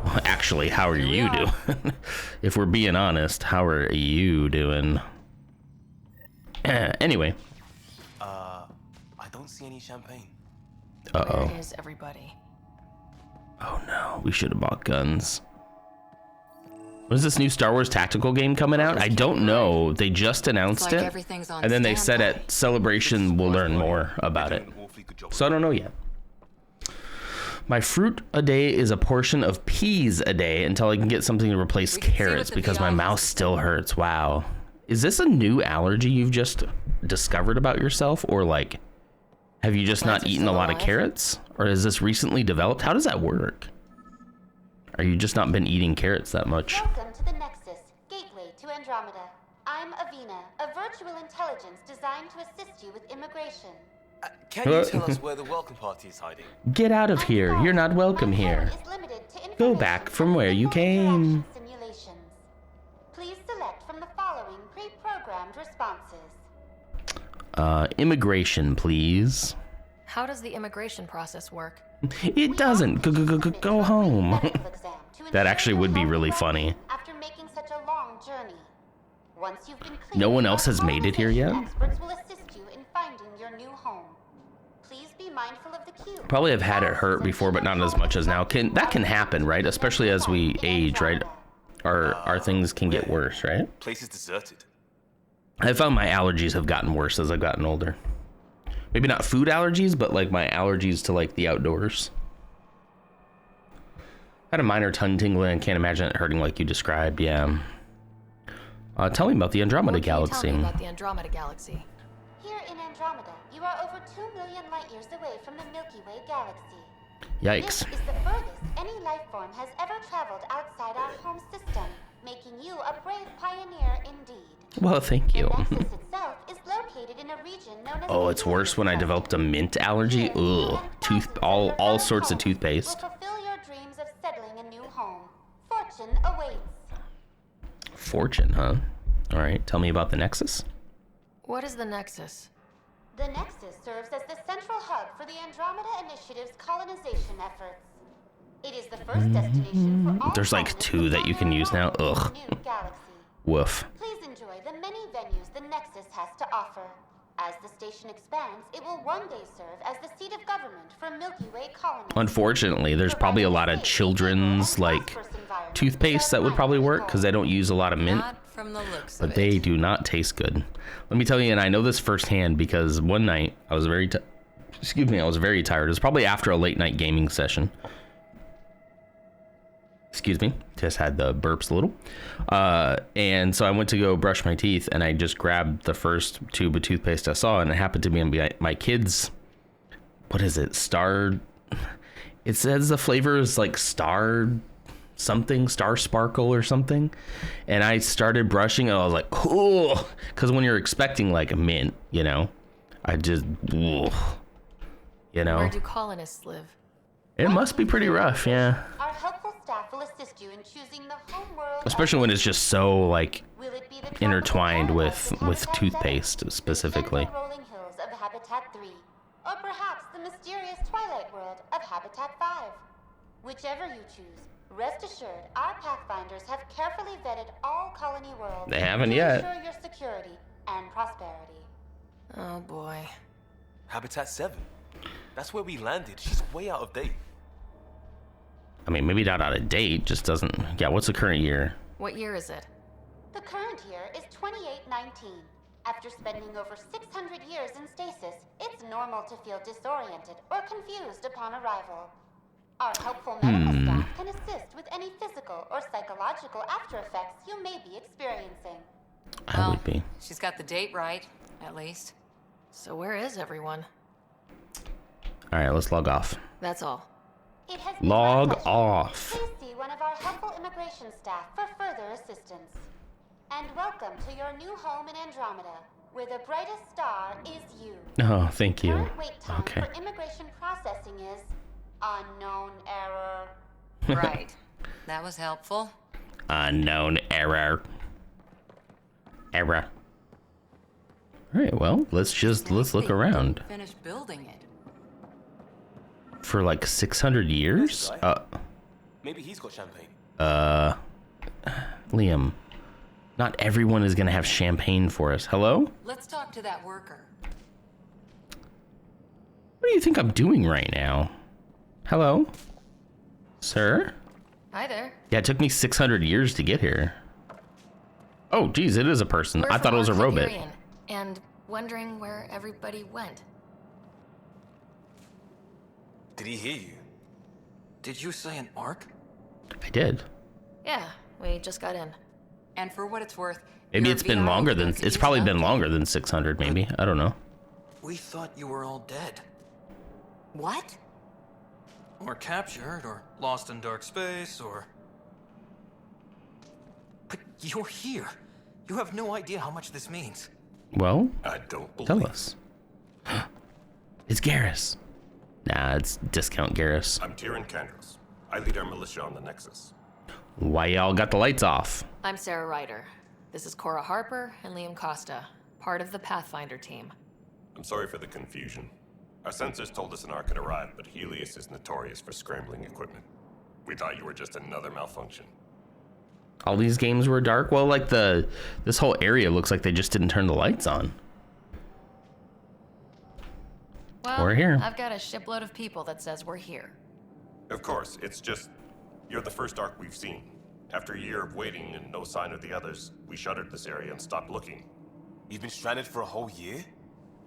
Well, actually, how are you doing? If we're being honest, how are you doing? Anyway. I don't see any champagne. Uh-oh. Where is everybody? Oh no, we should have bought guns. Was this new Star Wars tactical game coming out? I don't know. They just announced like it. everything's on And then they said standby. at Celebration we'll learn more about it. So I don't know yet. My fruit a day is a portion of peas a day until I can get something to replace We can see carrots what the because my VR mouth still hurts. Wow. Is this a new allergy you've just discovered about yourself? Or like, have you just not Plants are eaten a still lot of alive? carrots? Or is this recently developed? How does that work? Are you just not been eating carrots that much? Welcome to the Nexus, gateway to Andromeda. I'm Avina, a virtual intelligence designed to assist you with immigration. Can you tell us where the welcome party is hiding? Get out of here. You're not welcome here. Go back from where you came. Simulations. Please select from the following pre-programmed responses. Immigration, please. How does the immigration process work? It doesn't. Go home. That actually would be really funny. After making such a long journey. Once you've been cleared, No one else has made it here yet? Experts will assist you in finding your new home. Please be mindful of the queue. Probably have had it hurt before, but not as much as now. That can happen, right? Especially as we age, right? Our things can get worse, right? Place is deserted. I found my allergies have gotten worse as I've gotten older. Maybe not food allergies, but like my allergies to like the outdoors. I had a minor tongue tingling and can't imagine it hurting like you described. Yeah. Tell me about the Andromeda What can you Galaxy. tell me about the Andromeda Galaxy? Here in Andromeda, you are over 2 million light years away from the Milky Way galaxy. Yikes. This is the furthest any life form has ever traveled outside our home system, making you a brave pioneer indeed. Well, thank you. The Nexus itself is located in a region known as Oh, it's worse when I developed a mint allergy. Ugh. All sorts of toothpaste. Will fulfill your dreams of settling a new home. Fortune awaits. Fortune, huh? All right. Tell me about the Nexus. What is the Nexus? The Nexus serves as the central hub for the Andromeda Initiative's colonization efforts. It is the first destination for all There's like colonists 2 that you can use now. from Ugh. the new galaxy. Woof. Please enjoy the many venues the Nexus has to offer. As the station expands, it will one day serve as the seat of government for Milky Way colonists. Unfortunately, there's probably a lot of children's like toothpaste that would probably work because they don't use a lot of mint, Not from the looks but of they it. do not taste good. Let me tell you, and I know this firsthand because one night I was very tired. It was probably after a late night gaming session. Excuse me, just had the burps a little. And so I went to go brush my teeth and I just grabbed the first tube of toothpaste I saw, and it happened to be my kids. What is it? It says the flavor is like star sparkle or something. And I started brushing and I was like, oh, because when you're expecting like a mint, you know, I just, ugh, you know, Where do colonists live? it must be pretty rough, yeah. Our helpful staff will assist you in choosing the home world. Especially when it's just so like Will it be the tropical intertwined paradise with of Habitat toothpaste 7, specifically. the rolling hills of Habitat 3, or perhaps the mysterious twilight world of Habitat 5. Whichever you choose, rest assured our Pathfinders have carefully vetted all colony worlds They haven't to yet. ensure your security and prosperity. Oh boy. Habitat 7. That's where we landed. She's way out of date. I mean, maybe not out of date, just doesn't. Yeah, what's the current year? What year is it? The current year is 2819. After spending over 600 years in stasis, it's normal to feel disoriented or confused upon arrival. Our helpful medical staff can assist with any physical or psychological after effects you may be experiencing. I would be. She's got the date right, at least. So where is everyone? All right, let's log off. That's all. It has been Log my pleasure. off. Please see one of our helpful immigration staff for further assistance. And welcome to your new home in Andromeda, where the brightest star is you. Oh, thank you. Current wait time Okay. for immigration processing is unknown error. Right. That was helpful. Unknown error. Error. All right, well, let's look around. Finish building it. For like 600 years? Maybe he's got champagne. Liam, not everyone is gonna have champagne for us. Hello? Let's talk to that worker. What do you think I'm doing right now? Hello? Sir? Hi there. Yeah, it took me 600 years to get here. Oh, geez, it is a person. We're I thought from it was a robot. Hyperion, and wondering where everybody went. Did he hear you? Did you say an arc? I did. Yeah, we just got in. And for what it's worth, Maybe your it's been VR longer than, ability it's is probably up been to- longer than 600 maybe. I don't know. We thought you were all dead. What? Or captured, or lost in dark space, or... But you're here. You have no idea how much this means. Well, I don't believe tell us. It's Garrus. Nah, it's Discount Garrus. I'm Tyrion Kandros. I lead our militia on the Nexus. Why y'all got the lights off? I'm Sarah Ryder. This is Cora Harper and Liam Costa, part of the Pathfinder team. I'm sorry for the confusion. Our sensors told us an Ark had arrived, but Helios is notorious for scrambling equipment. We thought you were just another malfunction. All these games were dark? Well, like this whole area looks like they just didn't turn the lights on. Well, We're here. I've got a shipload of people that says we're here. Of course, it's just... You're the first Ark we've seen. After a year of waiting and no sign of the others, we shuttered this area and stopped looking. You've been stranded for a whole year?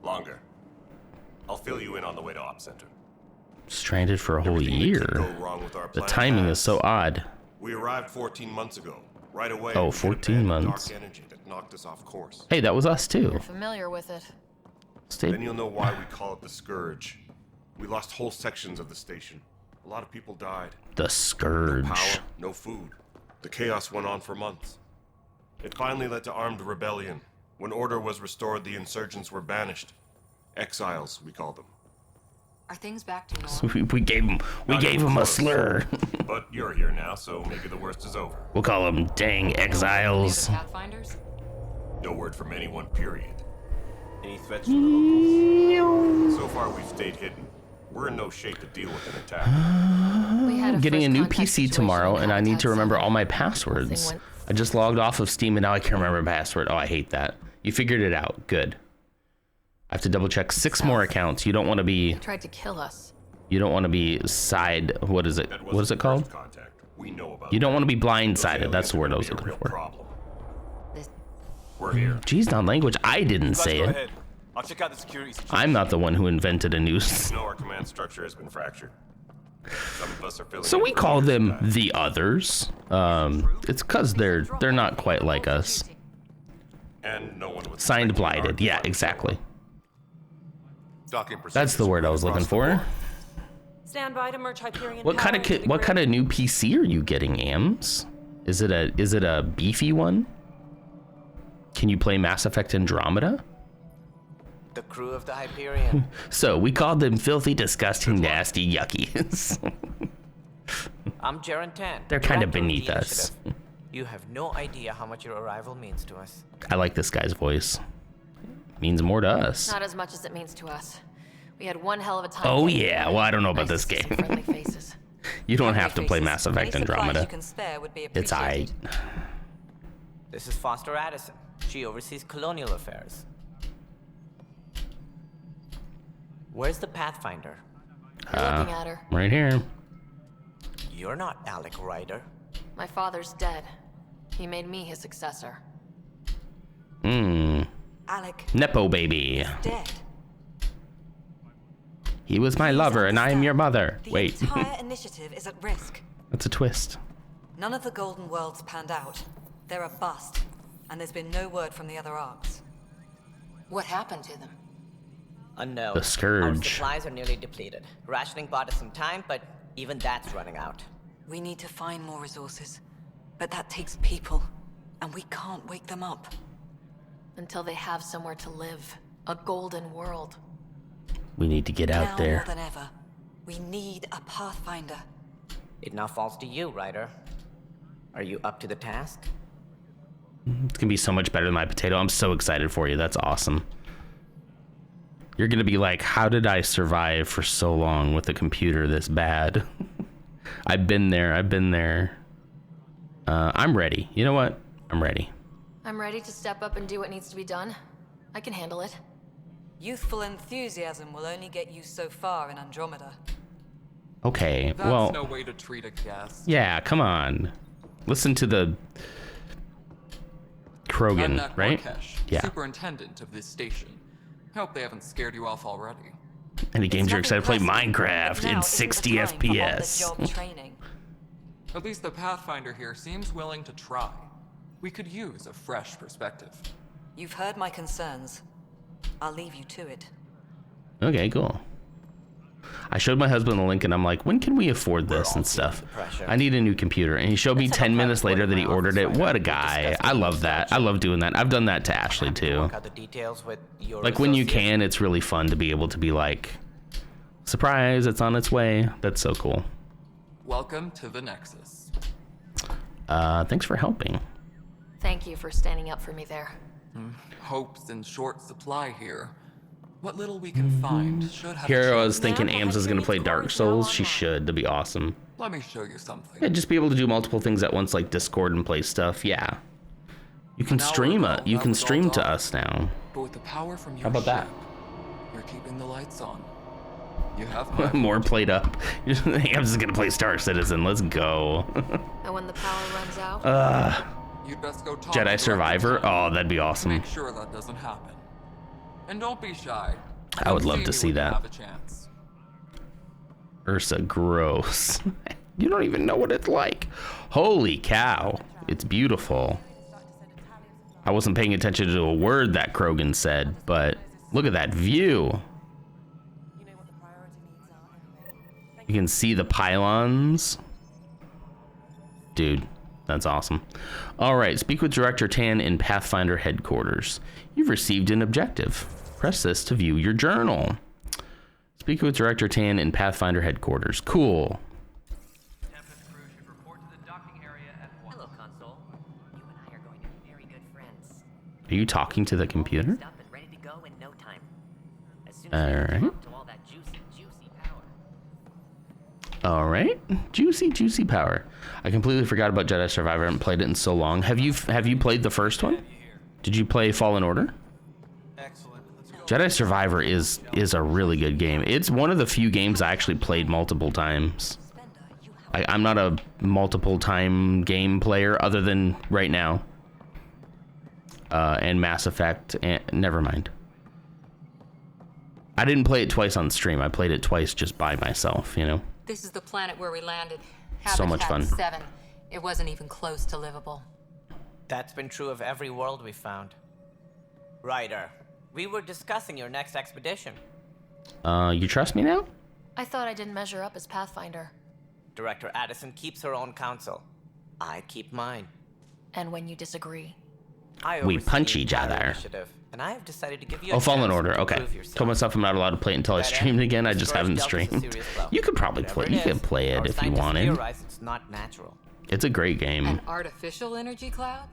Longer. I'll fill you in on the way to Op Center. Stranded for a whole Everything that year. could go wrong with our The plan timing has. is so odd. We arrived 14 months ago. Right away. Oh, we hit a 14 band of months. Dark energy that knocked us off course. Hey, that was us too. You're familiar with it. Stay. Then you'll know why we call it the Scourge. We lost whole sections of the station. A lot of people died. The Scourge. Power, no food. The chaos went on for months. It finally led to armed rebellion. When order was restored, the insurgents were banished. Exiles, we call them. Are things back to normal? We gave him Not even a close. slur. But you're here now, so maybe the worst is over. We'll call them dang exiles. The Pathfinders? No word from anyone, period. Any threats from the locals? So far, we've stayed hidden. We're in no shape to deal with an attack. We had a Getting a first new contact PC situation tomorrow, in and I need to Habitat remember 7. all my Thing passwords. went- I just logged off of Steam and now I can't remember my password. Oh, I hate that. You figured it out. Good. I have to double check 6 more accounts. You don't want to be. Tried to kill us. You don't want to be side. What is it? That What is it wasn't called? first contact. We know about You don't want to be Those blindsided. aliens That's the are word I gonna was be a looking real for. problem. This... We're here. Geez, not language. I didn't You guys say go it. ahead. I'll check out the security situation. I'm not the one who invented a new. You know our command structure has been fractured. Some of us are filling So in we for call years them of time. the others. It's because they're not quite like us. And no one would Signed suspect we are blighted. Yeah, part of the exactly. Docking That's the word I was looking for. Stand by to merge Hyperion What kind power into of the what grid. kind of new PC are you getting, Ams? Is it a beefy one? Can you play Mass Effect Andromeda? The crew of the Hyperion. So we called them filthy, disgusting, nasty, yuckies. I'm Jaren Tan. They're kinda director of beneath the us. initiative. You have no idea how much your arrival means to us. I like this guy's voice. Means more to us. Not as much as it means to us. We had one hell of a time. Oh getting yeah, here. well I don't know about Nice this to see game. some friendly faces. You don't have to play Faces. Mass Effect Any supplies Andromeda. you can spare would be It's aight. appreciated. This is Foster Addison. She oversees colonial affairs. Where's the Pathfinder? You're looking at her. Right here. You're not Alec Ryder. My father's dead. He made me his successor. Alec Nepo baby. dead. He was my lover and I am your mother. The Wait. entire initiative is at risk. That's a twist. None of the Golden Worlds panned out. They're a bust, and there's been no word from the other arcs. What happened to them? Unknown. The Scourge. Our supplies are nearly depleted. Rationing bought us some time, but even that's running out. We need to find more resources, but that takes people, and we can't wake them up. Until they have somewhere to live. A golden world. We need to get out Now there. more than ever, we need a Pathfinder. It now falls to you, Ryder. Are you up to the task? It's gonna be so much better than my potato. I'm so excited for you. That's awesome. You're gonna be like, how did I survive for so long with a computer this bad? I've been there. I'm ready. You know what? I'm ready. I'm ready to step up and do what needs to be done. I can handle it. Youthful enthusiasm will only get you so far in Andromeda. Okay, That's well, no way to treat a guest. yeah, come on. Listen to the Krogan, I'm right? Markesh, Yeah. superintendent of this station. Hope they haven't scared you off already. Any games you're excited to play? Personal, Minecraft but now in isn't the 60 time for FPS. on-the-job training. At least the Pathfinder here seems willing to try. We could use a fresh perspective. You've heard my concerns. I'll leave you to it. Okay, cool. I showed my husband the link and I'm like, when can we afford this and stuff? I need a new computer. And he showed me 10 minutes later that he ordered it. What a guy. I love that. I love doing that. I've done that to Ashley too. Work out the details with your Like when you associates. can, it's really fun to be able to be like, surprise, it's on its way. That's so cool. Welcome to the Nexus. Thanks for helping. Thank you for standing up for me there. Hope's in short supply here. What little we can find should have. Here I a was chance. thinking Ams is gonna play Dark Souls. She should. That'd be awesome. Let me show you something. Yeah, just be able to do multiple things at once, like Discord and play stuff. Yeah. You can An hour stream ago, it. You that can was all stream to done. us now. But with the power from your How about that? ship, you're keeping the lights on. You have my More played up. Ams is gonna play Star Citizen. Let's go. And when the power runs out, You'd best go talk to Jedi Director Survivor. Tan Oh, that'd be to awesome. Make sure that doesn't happen. And don't be shy. I would Come love me to see when you that. have a chance. Ursa, gross. You don't even know what it's like. Holy cow. It's beautiful. I wasn't paying attention to a word that Krogan said, but look at that view. You can see the pylons. Dude, that's awesome. All right, speak with Director Tan in Pathfinder headquarters. You've received an objective. Press this to view your journal. Speak with Director Tan in Pathfinder headquarters. Cool. Hello, console. You and I are going to be very good friends. Are you talking to the computer? Up and ready to go in no time. As soon All as right. you to all that juicy power. All right, juicy power. I completely forgot about Jedi Survivor. I haven't played it in so long. Have you played the first one? Did you play Fallen Order? Jedi Survivor is a really good game. It's one of the few games I actually played multiple times. I'm not a multiple time game player other than right now. And Mass Effect. And never mind. I didn't play it twice on stream. I played it twice just by myself, you know? This is the planet where we landed. So much fun. Habitat 7. It wasn't even close to livable. That's been true of every world we found. Ryder, we were discussing your next expedition. You trust me now? I thought I didn't measure up as Pathfinder. Director Addison keeps her own counsel. I keep mine. And when you disagree, We oversee punch the each entire other. initiative, and I have decided to give you a Oh, Fallen chance Order. to Okay. prove yourself. Told myself I'm not allowed to play it until I That streamed end, again. I the just Scourge haven't dealt us a streamed. serious blow. You could probably Whatever play. You it could is, play it our if you scientists wanted. theorize it's not natural. It's a great game. An artificial energy cloud?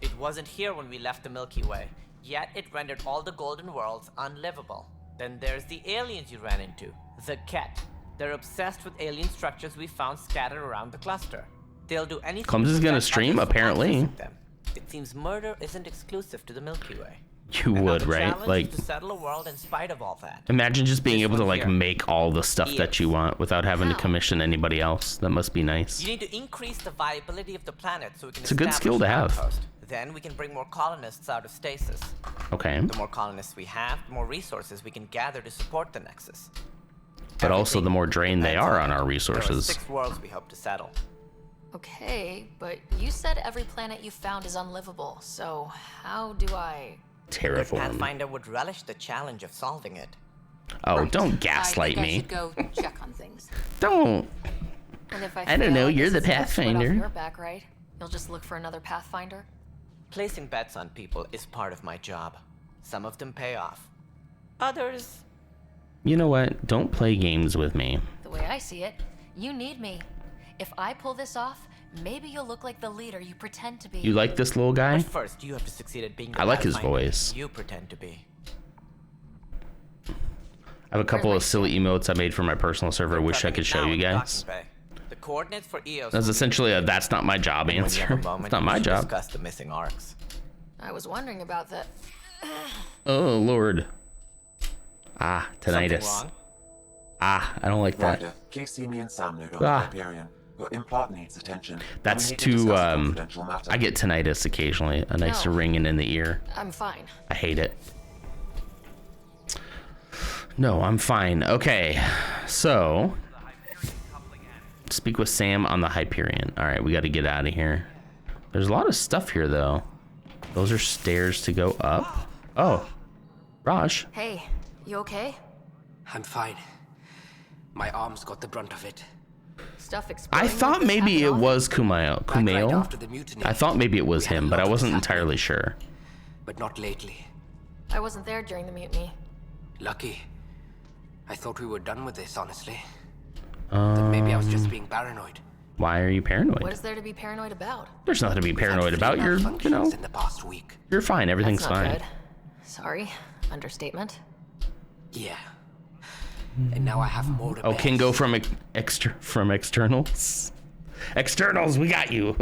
It wasn't here when we left the Milky Way, yet it rendered all the golden worlds unlivable. Then there's the aliens you ran into, the Ket. They're obsessed with alien structures we found scattered around the cluster. They'll do anything. Combs to is gonna prevent stream, others from apparently. accessing them. It seems murder isn't exclusive to the Milky Way. You would, Another right? challenge Like, is to settle a world in spite of all that. imagine just being This able to one like here. make all the stuff that you want without having to How? commission anybody else. That must be nice. You need to increase the viability of the planet so we can It's a good establish skill to an have. outpost. Then we can bring more colonists out of stasis. Okay. The more colonists we have, the more resources we can gather to support the Nexus. But also the more drained they are on our There are resources. 6 worlds we hope to settle. Okay, but you said every planet you found is unlivable, so how do I... Terraform. Pathfinder would relish the challenge of solving it. Oh, don't I gaslight think I me. should go check on things. Don't. And if I I don't fail, know, you're guess the it's split off Pathfinder. your back, right? You'll just look for another Pathfinder? Placing bets on people is part of my job. Some of them pay off. Others... You know what? Don't play games with me. The way I see it, you need me. If I pull this off, maybe you'll look like the leader you pretend to be. You like this little guy? But first, you have to succeed at being the I like his Pathfinder voice. you pretend to be. I have a couple of silly emotes I made for my personal server. I wish I could show you guys. The coordinates for EOS... That's essentially a "that's not my job" When you have answer. a moment, It's not we my should job. Discuss the missing arcs. I was wondering about that. Oh Lord. Ah, Something tinnitus. wrong? Ah, I don't like that. Ryder, Casey, me and Sam node on Ah. Hyperion. Your implant needs attention. That's We need to too. discuss confidential matter. I get tinnitus occasionally. A nice No. ringing in the ear. I'm fine. I hate it. No, I'm fine. Okay, so speak with Sam on the Hyperion. All right, we got to get out of here. There's a lot of stuff here, though. Those are stairs to go up. Oh, Raj. Hey, you okay? I'm fine. My arms got the brunt of it. Stuff exploding. I thought maybe it was Right Kumail. after the mutiny, I thought maybe it was we had a him, but I lot of wasn't this happening. entirely sure. But not lately. I wasn't there during the mutiny. Lucky. I thought we were done with this, honestly. Then maybe I was just being paranoid. Why are you paranoid? What is there to be paranoid about? There's nothing to be paranoid about. You're, you know, In the past week. you're fine. Everything's That's not fine. good. Sorry. Understatement. Yeah. And now I have more to Oh, bear. can go from externals. Externals, we got you.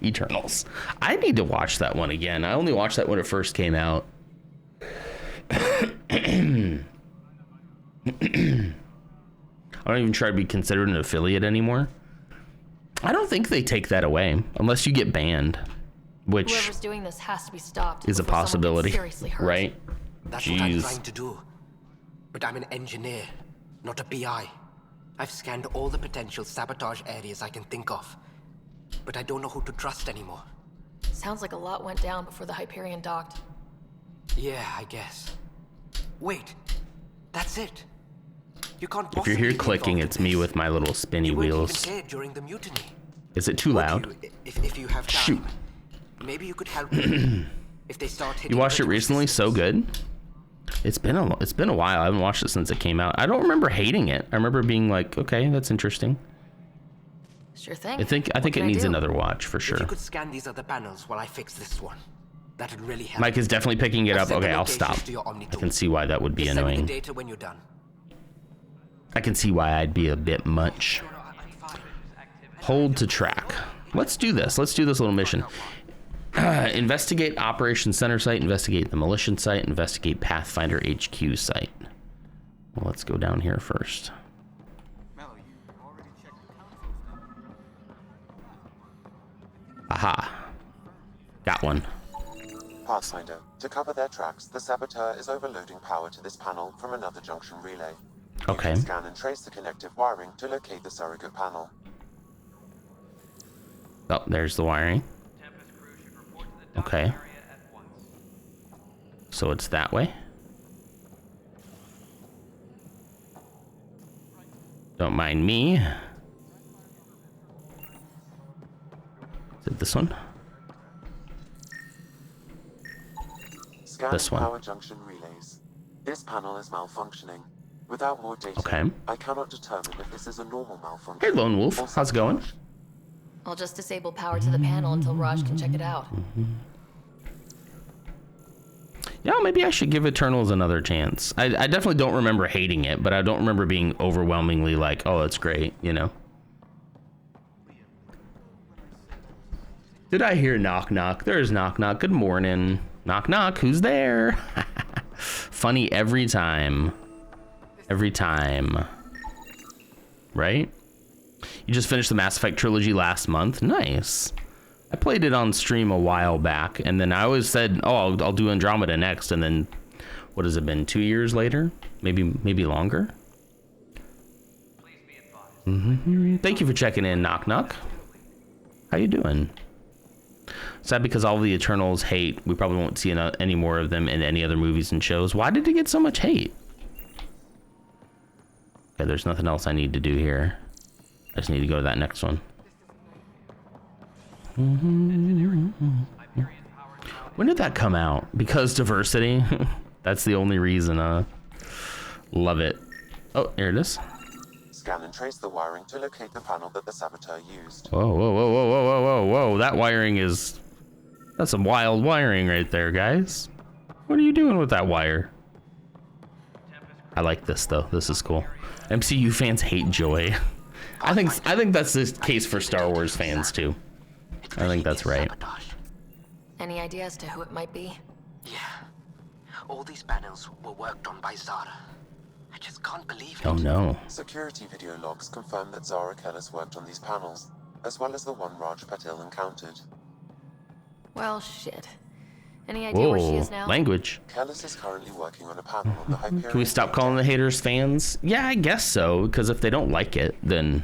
Eternals. I need to watch that one again. I only watched that when it first came out. I don't even try to be considered an affiliate anymore. I don't think they take that away unless you get banned, which Whoever's doing this has to be stopped. is a before someone gets possibility, seriously hurt. right? That's what I'm Jeez. trying to do. But I'm an engineer, not a PI. I've scanned all the potential sabotage areas I can think of. But I don't know who to trust anymore. Sounds like a lot went down before the Hyperion docked. Yeah, I guess. Wait, that's it. You can't If you're here possibly be clicking, involved it's in me this. with my little spinny You weren't even wheels. here during the mutiny. Is it too Would loud? you, if you have time, Shoot. maybe you could help me. If they start hitting You watched it critical recently? So good. It's been a while. I haven't watched it since it came out. I don't remember hating it. I remember being like, okay, that's interesting. Sure thing. I think What it can I needs do? another watch for If you sure. could scan these other panels while I fix this one, that'd really help. Mike is definitely picking it I've up. sent the Okay, I'll locations stop. to your Omni I tool. can see why that would be Just send me the annoying. data when you're done. I can see why I'd be a bit much. Hold to track. Let's do this. Let's do this little mission. Investigate Operation Center site. Investigate the Militia site. Investigate Pathfinder HQ site. Well, let's go down here first. Aha. Got one. Pathfinder, to cover their tracks, the saboteur is overloading power to this panel from another junction relay. Okay. You can scan and trace the connective wiring to locate the surrogate panel. Oh, there's the wiring. Okay. So it's that way. Don't mind me. Is it this one? Scan This one. power junction relays. This panel is malfunctioning. Without more data, Okay. I cannot determine if this is a normal malfunction. Hey, Lone Wolf. or How's it going? sabotage. I'll just disable power to the panel until Raj can check it out. Yeah, maybe I should give Eternals another chance. I definitely don't remember hating it, but I don't remember being overwhelmingly like, oh, it's great, you know? Did I hear knock knock? There's knock knock. Good morning. Knock knock. Who's there? Funny every time. Every time. Right? You just finished the Mass Effect trilogy last month. Nice. I played it on stream a while back, and then I always said, oh, I'll do Andromeda next, and then what has it been, 2 years later? Maybe longer? Thank you for checking in, knock knock. How you doing? Sad because all the Eternals hate. We probably won't see any more of them in any other movies and shows. Why did it get so much hate? Okay, there's nothing else I need to do here. I just need to go to that next one. When did that come out? Because diversity? That's the only reason. Love it. Oh, here it is. Scan and trace the wiring to locate the panel that the saboteur used. Whoa, whoa, whoa, whoa, whoa, whoa, whoa, whoa. That wiring is... That's some wild wiring right there, guys. What are you doing with that wire? I like this, though. This is cool. MCU fans hate joy. I think that's the case for Star Wars fans, too. I think that's right. Any idea as to who it might be? Yeah. All these panels were worked on by Zara. I just can't believe it. Oh no. Security video logs confirm that Zara Kellis worked on these panels, as well as the one Raj Patil encountered. Well, shit. Any idea where she is now? Language. Kellis is currently working on a panel on the Hyperion. Can we stop calling the haters fans? Yeah, I guess so, because if they don't like it, then...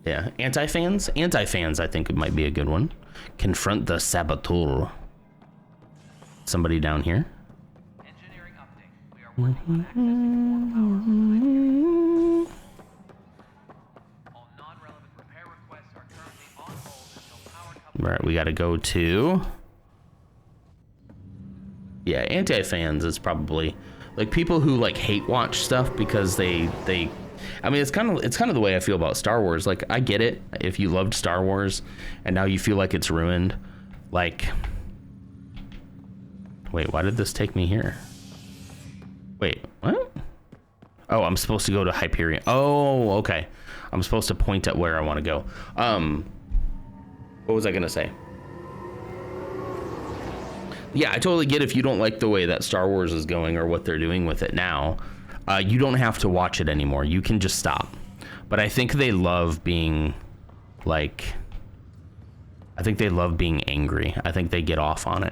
Yeah, anti-fans? Anti-fans, I think it might be a good one. Confront the saboteur. Somebody down here? Engineering update. We are working on access to all non-relevant repair requests are currently on hold until power comes. Right, we gotta go to... Yeah, anti-fans is probably... Like, people who, like, hate watch stuff because they I mean, it's kind of the way I feel about Star Wars. Like, I get it if you loved Star Wars and now you feel like it's ruined. Like, wait, why did this take me here? Wait, what? Oh, I'm supposed to go to Hyperion. Oh, okay. I'm supposed to point at where I want to go. What was I gonna say? Yeah, I totally get if you don't like the way that Star Wars is going or what they're doing with it now. You don't have to watch it anymore. You can just stop. But I think they love being, like... I think they love being angry. I think they get off on it.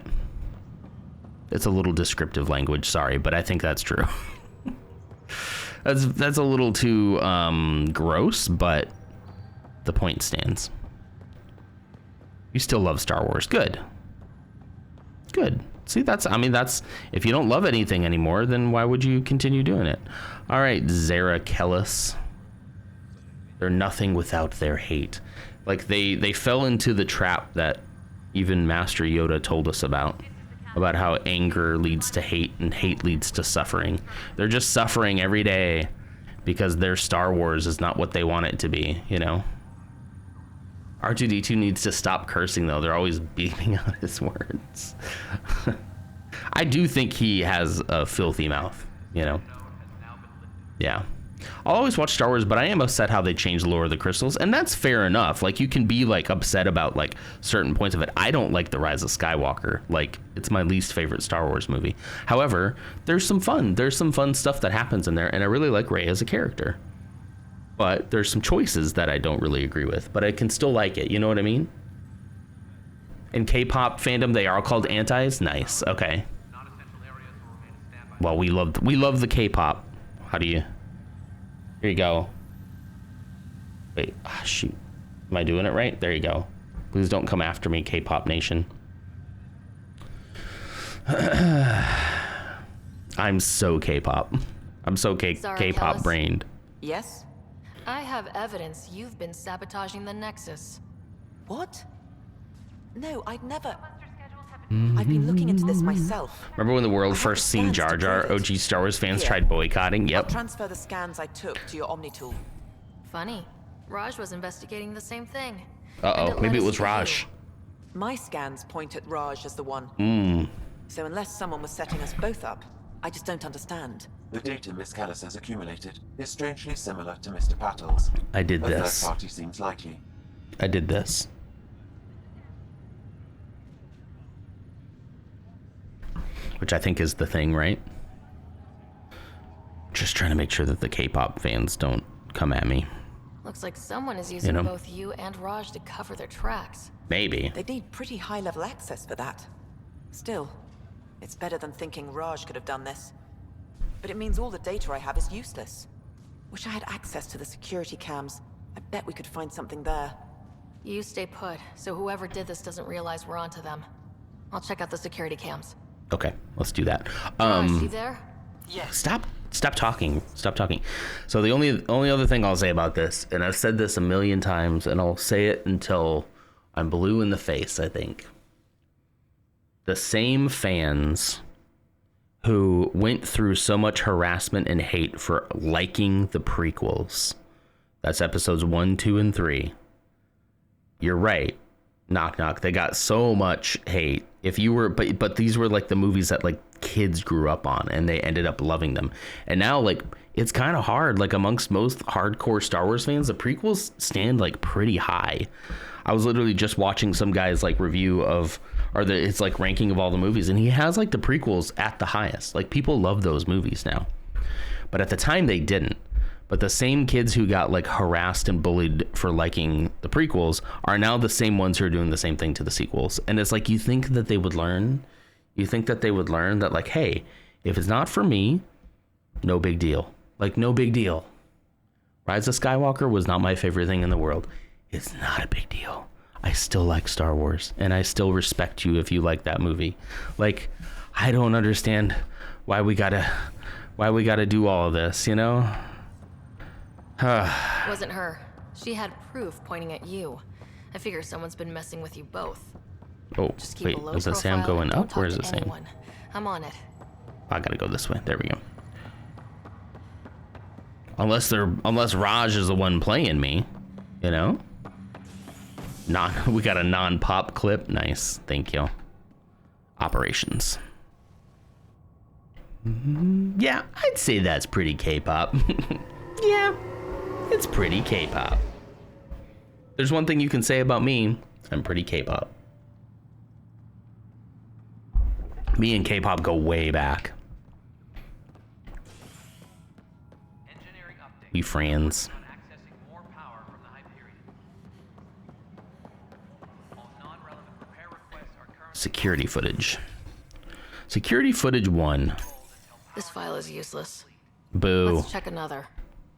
It's a little descriptive language, sorry, but I think that's true. That's a little too gross, but the point stands. You still love Star Wars. Good. Good. See, that's if you don't love anything anymore, then why would you continue doing it? All right, Zara Kellis. They're nothing without their hate. Like, they fell into the trap that even Master Yoda told us about how anger leads to hate and hate leads to suffering. They're just suffering every day because their Star Wars is not what they want it to be, you know? R2-D2 needs to stop cursing, though. They're always beeping out his words. I do think he has a filthy mouth, you know? Yeah. I'll always watch Star Wars, but I am upset how they changed Lore of the Crystals, and that's fair enough. Like, you can be, like, upset about, like, certain points of it. I don't like The Rise of Skywalker. Like, it's my least favorite Star Wars movie. However, there's some fun stuff that happens in there, and I really like Rey as a character. But there's some choices that I don't really agree with, but I can still like it. You know what I mean? In K-pop fandom, they are called antis. Nice. Okay. Well, we love the K-pop. How do you? Here you go. Wait. Ah, shoot. Am I doing it right? There you go. Please don't come after me, K-pop nation. I'm so K-pop. I'm so K-pop brained. Yes? I have evidence you've been sabotaging the Nexus. What? No, I'd never... I've been looking into this myself. Remember when the world first seen Jar Jar? OG Star Wars fans tried boycotting? Yep. I'll transfer the scans I took to your Omni tool. Funny. Raj was investigating the same thing. Uh-oh, maybe it was Raj. My scans point at Raj as the one. So unless someone was setting us both up, I just don't understand. The data Miss Kellis has accumulated is strangely similar to Mr. Patil's. I did this. A third party seems likely. I did this. which I think is the thing, right? Just trying to make sure that the K-pop fans don't come at me. Looks like someone is using know? both you and Raj to cover their tracks. Maybe. They'd need pretty high-level access for that. Still, it's better than thinking Raj could have done this. But it means all the data I have is useless. Wish I had access to the security cams. I bet we could find something there. You stay put, so whoever did this doesn't realize we're onto them. I'll check out the security cams. Okay, let's do that. Raj, you there? Stop talking. So the only other thing I'll say about this, and I've said this a million times, and I'll say it until I'm blue in the face, I think. The same fans who went through so much harassment and hate for liking the prequels. That's episodes 1, 2, and 3. You're right. Knock knock. They got so much hate. If you were, but these were like the movies that like kids grew up on, and they ended up loving them. And now like it's kind of hard. Like amongst most hardcore Star Wars fans, the prequels stand like pretty high. I was literally just watching some guy's like review of, it's like ranking of all the movies, and he has like the prequels at the highest. Like people love those movies now, but at the time they didn't. But the same kids who got like harassed and bullied for liking the prequels are now the same ones who are doing the same thing to the sequels. And it's like, you think that they would learn? You think that they would learn that like, hey, if it's not for me, no big deal. Like, no big deal. Rise of Skywalker was not my favorite thing in the world. It's not a big deal. I still like Star Wars, and I still respect you if you like that movie. Like, I don't understand why we gotta do all of this, you know? Wasn't her. She had proof pointing at you. I figure someone's been messing with you both. Oh, Just keep wait, a low is that Sam profile going and don't up, or talk is to it Sam? anyone. I'm on it. I gotta go this way. There we go. Unless Raj is the one playing me, you know? We got a non-pop clip. Nice, thank you. Operations. Yeah, I'd say that's pretty K-pop. Yeah, it's pretty K-pop. There's one thing you can say about me, I'm pretty K-pop. Me and K-pop go way back. We friends. Security footage. Security footage 1. This file is useless. Boo. Let's check another.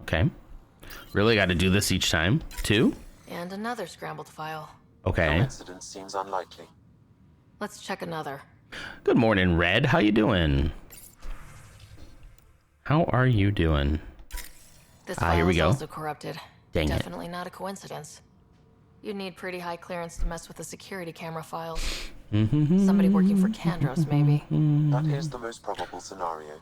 Okay. Really got to do this each time? 2? And another scrambled file. Okay. Coincidence seems unlikely. Let's check another. Good morning, Red. How you doing? How are you doing? This file here we is go. also corrupted. Dang it. Definitely not a coincidence. You'd need pretty high clearance to mess with the security camera files. Somebody working for Kandros, maybe. That is the most probable scenario.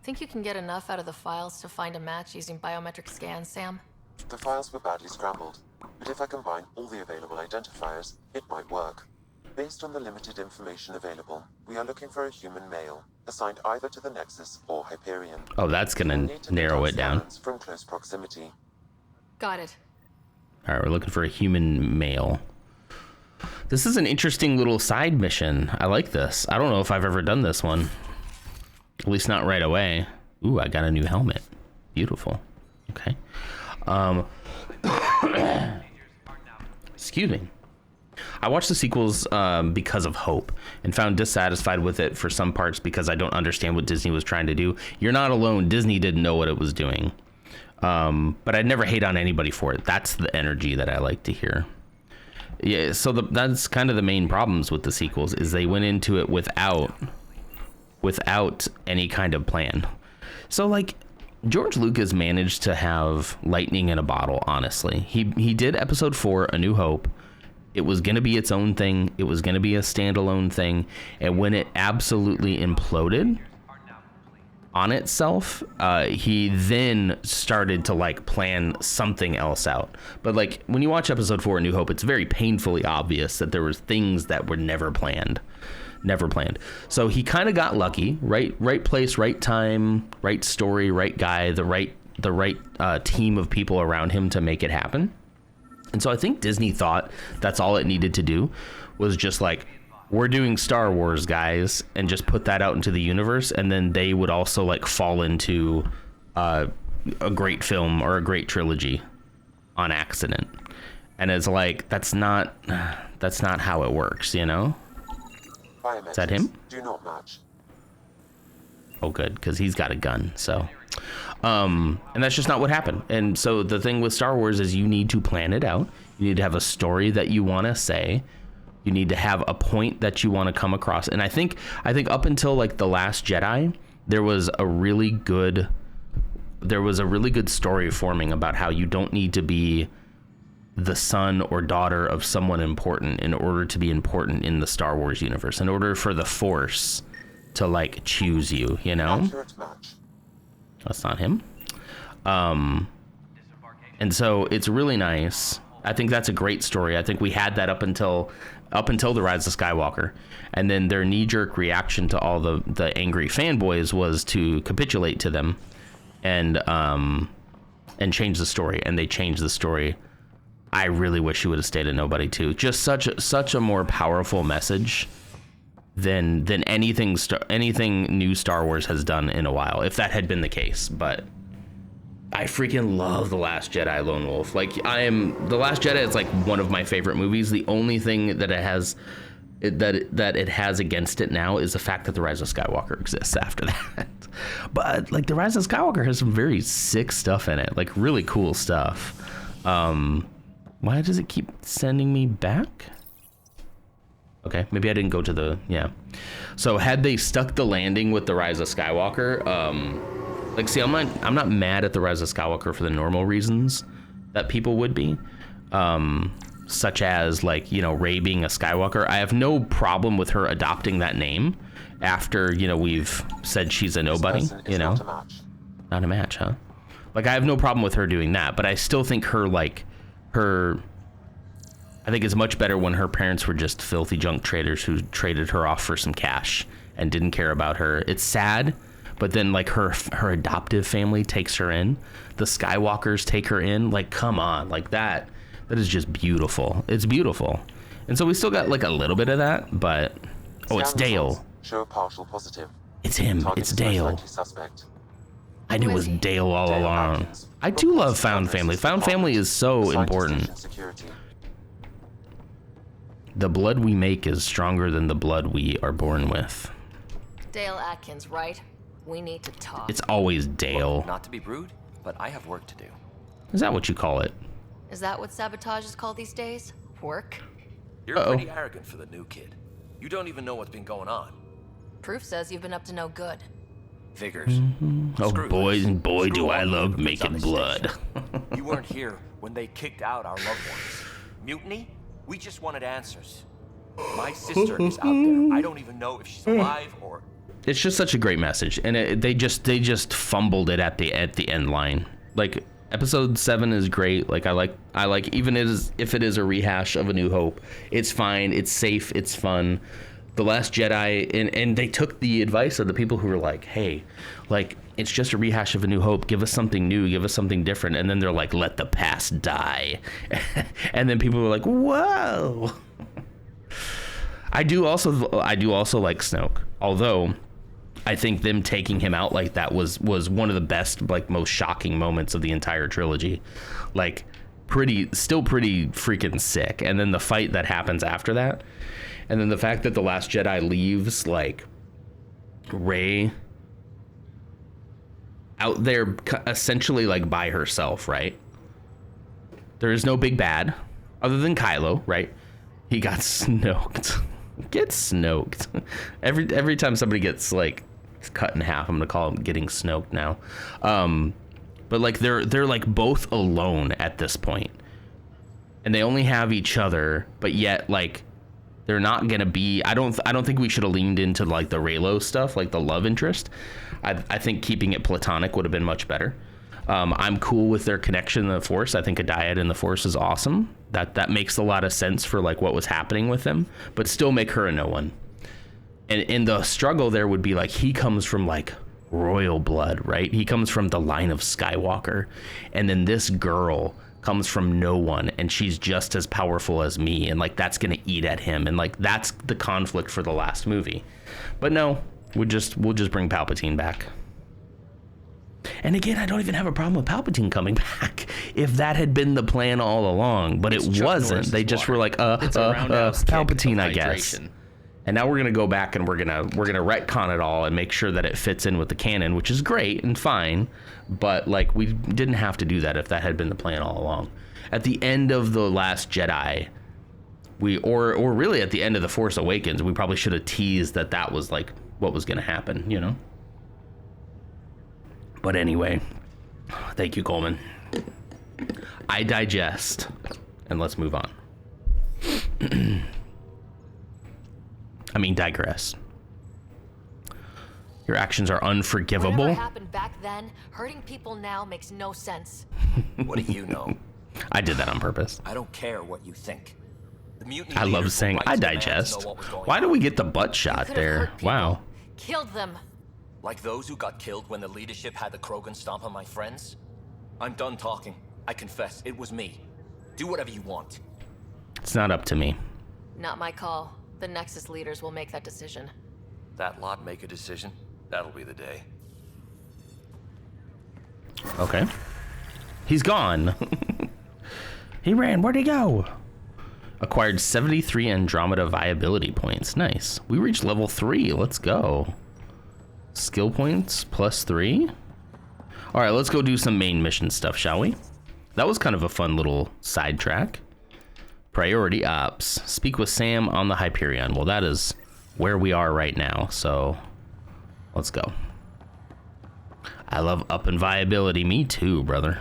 Think you can get enough out of the files to find a match using biometric scans, Sam? The files were badly scrambled, but if I combine all the available identifiers, it might work. Based on the limited information available, we are looking for a human male, assigned either to the Nexus or Hyperion. Oh, that's gonna narrow it down. From close proximity. Got it. All right, we're looking for a human male. This is an interesting little side mission. I like this. I don't know if I've ever done this one. At least not right away. Ooh, I got a new helmet. Beautiful. Okay. Excuse me. I watched the sequels because of hope and found dissatisfied with it for some parts because I don't understand what Disney was trying to do. You're not alone. Disney didn't know what it was doing. But I'd never hate on anybody for it. That's the energy that I like to hear. Yeah, so that's kind of the main problems with the sequels is they went into it without any kind of plan. So like George Lucas managed to have lightning in a bottle, honestly. He did episode 4, A New Hope. It was going to be its own thing. It was going to be a standalone thing. And when it absolutely imploded on itself, he then started to like plan something else out. But like when you watch episode 4, A New Hope, it's very painfully obvious that there was things that were never planned. So he kind of got lucky. Right place, right time, right story, right guy, the right team of people around him to make it happen. And so I think Disney thought that's all it needed to do was just like we're doing Star Wars, guys, and just put that out into the universe, and then they would also like fall into a great film or a great trilogy on accident. And it's like, that's not how it works, you know? Is that him? Do not match. Oh, good, because he's got a gun, so. And that's just not what happened. And so the thing with Star Wars is you need to plan it out. You need to have a story that you want to say. You need to have a point that you want to come across. And I think up until like The Last Jedi, there was a really good story forming about how you don't need to be the son or daughter of someone important in order to be important in the Star Wars universe, in order for the Force to like choose you, you know? That's not him. And so it's really nice. I think that's a great story. I think we had that up until The Rise of Skywalker. And then their knee-jerk reaction to all the angry fanboys was to capitulate to them and change the story. And they changed the story. I really wish he would have stayed a nobody too. Just such a more powerful message than anything new Star Wars has done in a while, if that had been the case. But I freaking love The Last Jedi Lone Wolf. Like, The Last Jedi is like one of my favorite movies. The only thing that it has against it now is the fact that The Rise of Skywalker exists after that. But like The Rise of Skywalker has some very sick stuff in it, like really cool stuff. Why does it keep sending me back? Okay, maybe I didn't go to the, yeah. So had they stuck the landing with The Rise of Skywalker, like, see, I'm not mad at The Rise of Skywalker for the normal reasons that people would be, such as like, you know, Rey being a Skywalker. I have no problem with her adopting that name after, you know, we've said she's a nobody, you know. Not a match, huh? Like, I have no problem with her doing that, but I still think I think it's much better when her parents were just filthy junk traders who traded her off for some cash and didn't care about her. It's sad, but then like her adoptive family takes her in. The Skywalkers take her in. Like, come on, like that is just beautiful. It's beautiful. And so we still got like a little bit of that, but it's Dale. Show partial positive. It's him. It's Dale. I knew it was Dale all along. I do love found family. Found family is so important. The blood we make is stronger than the blood we are born with. Dale Atkins, right? We need to talk. It's always Dale. Look, not to be rude, but I have work to do. Is that what you call it? Is that what sabotage is called these days? Work? You're pretty arrogant for the new kid. You don't even know what's been going on. Proof says you've been up to no good. Figures. Oh, boy, do I love making blood. You weren't here when they kicked out our loved ones. Mutiny? We just wanted answers. My sister is out there. I don't even know if she's alive or... It's just such a great message, and they just fumbled it at the end line. Like, episode 7 is great. Like, I like even if it is a rehash of A New Hope, it's fine. It's safe. It's fun. The Last Jedi, and they took the advice of the people who were like, hey, like, it's just a rehash of A New Hope. Give us something new. Give us something different. And then they're like, let the past die. And then people were like, whoa. I do also like Snoke, although I think them taking him out like that was one of the best, like, most shocking moments of the entire trilogy. Like, still pretty freaking sick. And then the fight that happens after that. And then the fact that The Last Jedi leaves, like, Rey out there essentially, like, by herself, right? There is no big bad other than Kylo, right? He got snoked. Gets snoked. Every time somebody gets, like, cut in half, I'm gonna call them getting snoked now. But, like, they're like both alone at this point. And they only have each other, but yet, like, they're not gonna be. I don't think we should have leaned into like the Reylo stuff, like the love interest. I think keeping it platonic would have been much better. I'm cool with their connection in the Force. I think a dyad in the Force is awesome. That makes a lot of sense for like what was happening with them, but still make her a no one. And the struggle there would be like, he comes from like royal blood, right? He comes from the line of Skywalker, and then this girl comes from no one, and she's just as powerful as me, and like that's gonna eat at him, and like that's the conflict for the last movie. But no, we'll just bring Palpatine back. And again, I don't even have a problem with Palpatine coming back if that had been the plan all along, but it wasn't. They just were like, Palpatine, I guess. And now we're gonna go back and we're gonna retcon it all and make sure that it fits in with the canon, which is great and fine. But like, we didn't have to do that if that had been the plan all along. At the end of The Last Jedi, or really at the end of The Force Awakens, we probably should have teased that was like what was gonna happen, you know? But anyway, thank you, Coleman. I digest, and let's move on. I mean, digress. Your actions are unforgivable. Whatever happened back then, hurting people now makes no sense. What do you know? I did that on purpose. I don't care what you think. The mutiny I love leaders saying were I right to digest. know what was going Why do on. we get the butt shot there? Wow. Killed them. Like those who got killed when the leadership had the Krogan stomp on my friends? I'm done talking. I confess, it was me. Do whatever you want. It's not up to me. Not my call. The Nexus leaders will make that decision. That lot make a decision. That'll be the day. Okay. He's gone. He ran. Where'd he go? Acquired 73 Andromeda viability points. Nice. We reached level 3. Let's go. Skill points +3. All right, let's go do some main mission stuff, shall we? That was kind of a fun little sidetrack. Priority ops. Speak with Sam on the Hyperion. Well, that is where we are right now, so let's go. I love up and viability. Me too, brother.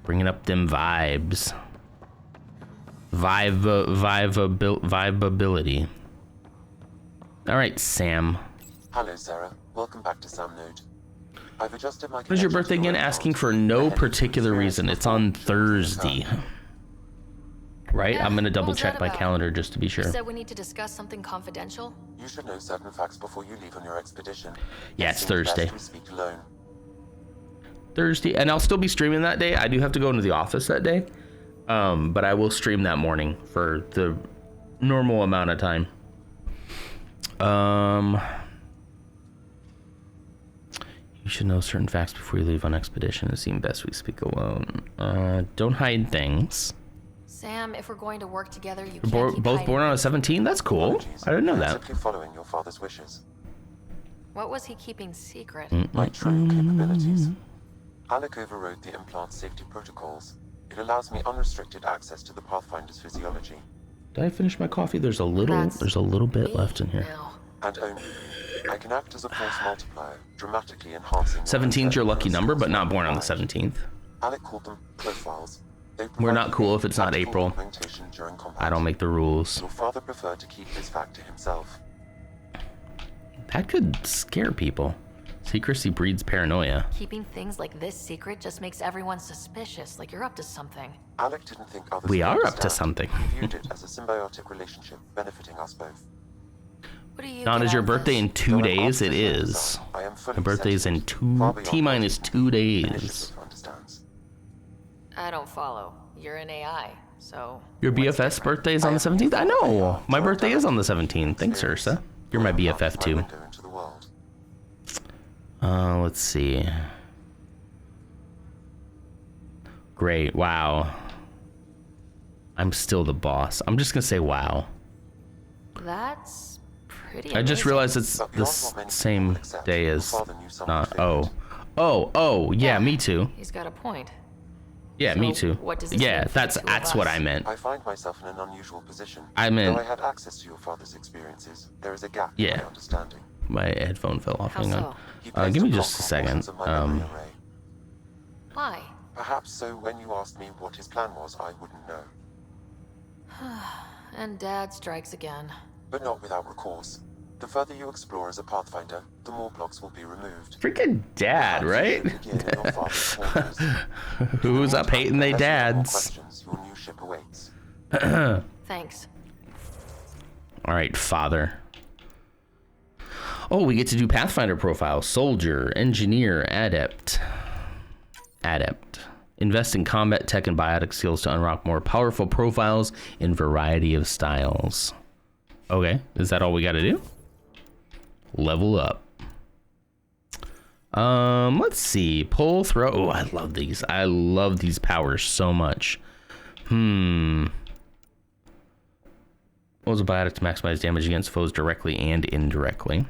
Bringing up them vibes. Vibeability. All right, Sam. Hello, Sarah. Welcome back to Sam Node. I've adjusted my. When's your birthday again? Asking for no particular reason. It's on Thursday. Right? I'm gonna double check my calendar just to be sure. You said we need to discuss something confidential. You should know certain facts before you leave on your expedition. Yeah, it's Thursday. We speak alone. Thursday, and I'll still be streaming that day. I do have to go into the office that day, but I will stream that morning for the normal amount of time. You should know certain facts before you leave on expedition. It seems best we speak alone. Don't hide things. Sam, if we're going to work together, you We're can't keep both hiding. born on a 17? That's cool. I didn't know that. Simply following your father's wishes. What was he keeping secret? My true capabilities. Alec overrode the implant safety protocols. It allows me unrestricted access to the Pathfinder's physiology. Did I finish my coffee? There's a little bit left in here. And only. I can act as a force multiplier, dramatically enhancing. 17's your lucky number, but not born on the 17th. Alec called them profiles. We're not cool if it's not April. I don't make the rules. Your father preferred to keep this fact to himself. That could scare people. Secrecy breeds paranoia. Keeping things like this secret just makes everyone suspicious, like you're up to something. Alec didn't think others We would are up to understand. something. He viewed it as a symbiotic relationship benefiting us both. What do you Don, get is your out of birthday this? in 2 days? It is. My birthday is in T-minus 2 days. I don't follow. You're an AI, so... Your BFF's birthday is on the 17th? I know. My birthday is on the 17th. Thanks, Ursa. You're my BFF too. Let's see. Great. Wow. I'm still the boss. I'm just gonna say wow. That's pretty I just amazing. realized it's the same day as not. Oh, yeah, me too. He's got a point. Yeah, me too. What does this Yeah, mean for that's the two of what us? I meant. I find myself in an unusual position. I meant- Though I had access to your father's experiences, there is a gap Yeah. in my understanding. My headphone fell off. How Hang so? on. Give me just a second. Why? Perhaps so when you asked me what his plan was, I wouldn't know. And Dad strikes again. But not without recourse. The further you explore as a Pathfinder, the more blocks will be removed. Freaking dad, right? Who's up hating they dads? Your new ship awaits. Thanks. All right, father. Oh, we get to do Pathfinder profiles. Soldier, engineer, adept. Adept. Invest in combat tech and biotic skills to unlock more powerful profiles in variety of styles. Okay, is that all we got to do? Level up. Let's see. Pull, throw. Oh, I love these. I love these powers so much. What was a biotic to maximize damage against foes directly and indirectly?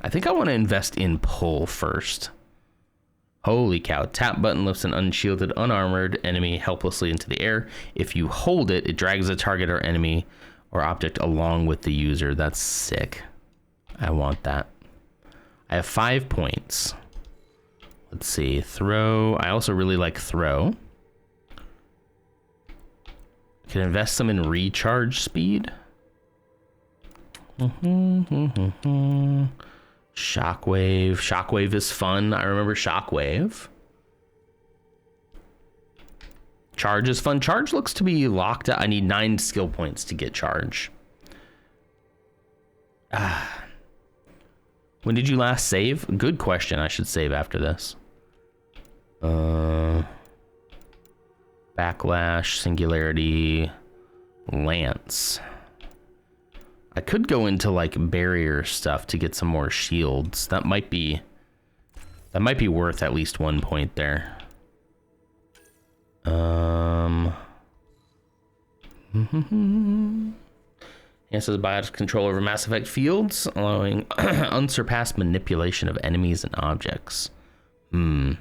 I think I want to invest in pull first. Holy cow. Tap button lifts an unshielded, unarmored enemy helplessly into the air. If you hold it, it drags a target or enemy or object along with the user. That's sick. I want that. I have 5 points. Let's see. Throw. I also really like throw. Can invest some in recharge speed. Shockwave. Shockwave is fun. I remember Shockwave. Charge is fun. Charge looks to be locked out. I need 9 skill points to get charge. When did you last save? Good question. I should save after this. Backlash, Singularity, Lance. I could go into like barrier stuff to get some more shields. That might be worth at least 1 point there. Enhances biotic control over Mass Effect fields, allowing unsurpassed manipulation of enemies and objects. 1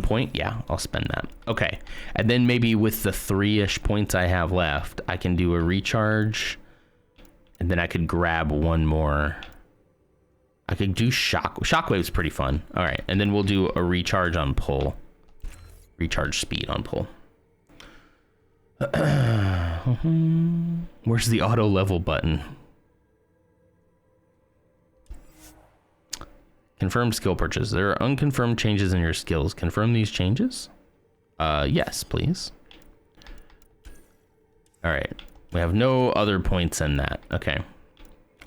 point? Yeah, I'll spend that. Okay. And then maybe with the 3-ish points I have left, I can do a recharge. And then I could grab one more. I could do Shockwave's pretty fun. All right. And then we'll do a recharge on pull. Recharge speed on pull. Where's the auto level button? Confirm skill purchase. There are unconfirmed changes in your skills. Confirm these changes? Yes, please. All right. We have no other points in that. Okay.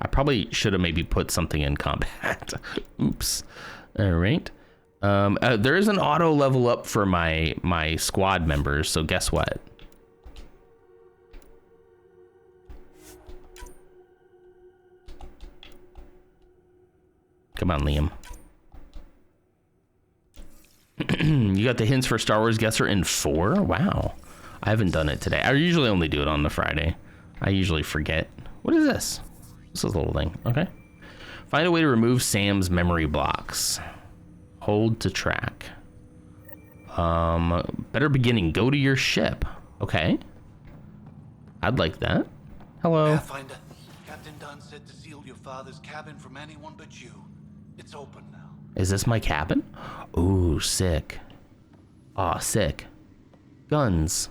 I probably should have maybe put something in combat. Oops. All right. There is an auto level up for my squad members. So guess what? Come on, Liam. You got the hints for Star Wars Guesser in 4? Wow. I haven't done it today. I usually only do it on the Friday. I usually forget. What is this? This is a little thing. Okay. Find a way to remove Sam's memory blocks. Hold to track. Better beginning. Go to your ship. Okay. I'd like that. Hello. Pathfinder, Captain Dunn said to seal your father's cabin from anyone but you. It's open now. Is this my cabin? Ooh, sick. Aw, sick. Guns.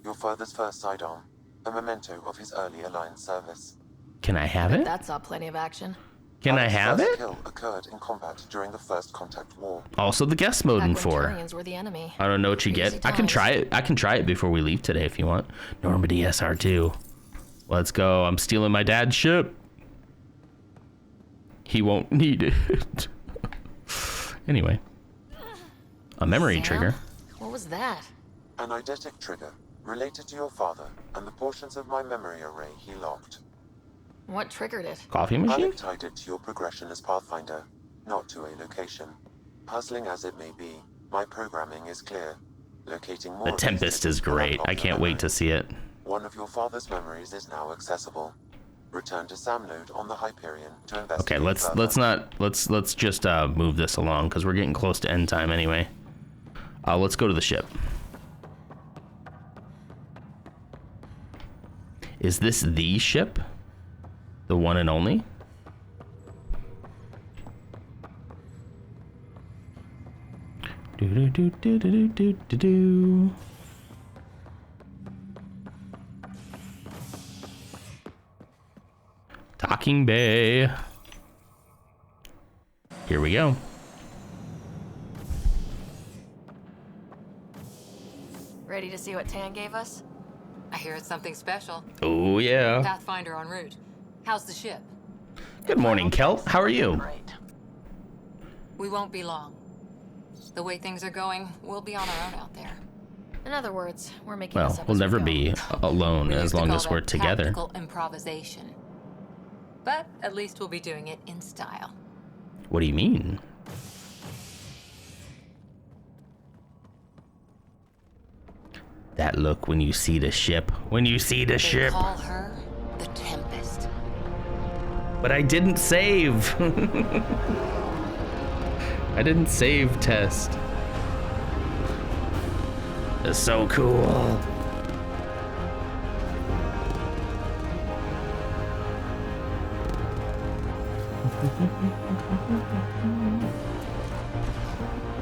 Your father's first sidearm, a memento of his early Alliance service. Can I have it? That saw plenty of action. Can I have it? Kill occurred in combat during the First Contact War. Also the guest mode in Back 4. when Turians were the enemy. I don't know what you get. I can try it. I can try it before we leave today if you want. Normandy SR2. Let's go. I'm stealing my dad's ship. He won't need it. Anyway. A memory trigger. What was that? An eidetic trigger related to your father and the portions of my memory array he locked. What triggered it? Coffee machine? Alec tied it to your progression as Pathfinder, not to a location. Puzzling as it may be, my programming is clear. Locating more. The Tempest is great. I can't wait to see it. One of your father's memories is now accessible. Return to Sam node on the Hyperion to investigate. Okay, let's just move this along because we're getting close to end time anyway. Let's go to the ship. Is this the ship? The one and only? Do do do do do do do do. Talking Bay. Here we go. Ready to see what Tan gave us? I hear it's something special. Oh yeah. Pathfinder en route. How's the ship? Good morning, Kel. How are you? We won't be long. The way things are going, we'll be on our own out there. In other words, we're making Well, this up we'll as we never go. be alone as long as we're together. Tactical improvisation. But at least we'll be doing it in style. What do you mean? That look when you see the ship. When you see the They ship. call her the Tempest. But I didn't save. I didn't save test. It's so cool.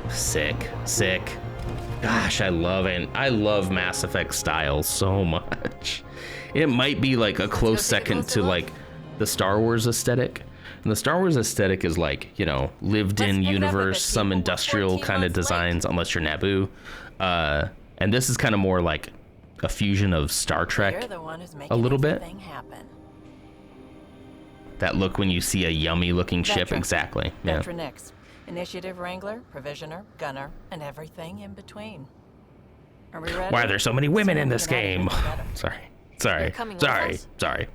Sick, sick. Gosh, I love it. I love Mass Effect style so much. It might be like a close second to like the Star Wars aesthetic. And the Star Wars aesthetic is like, you know, lived in universe, some industrial kind of designs, unless you're Naboo. And this is kind of more like a fusion of Star Trek a little bit. That look when you see a yummy looking ship, exactly. Yeah. Veteran X, Initiative Wrangler, Provisioner, Gunner, and everything in between. Are we ready? Why are there so many women in this So we can game? have it together. Sorry.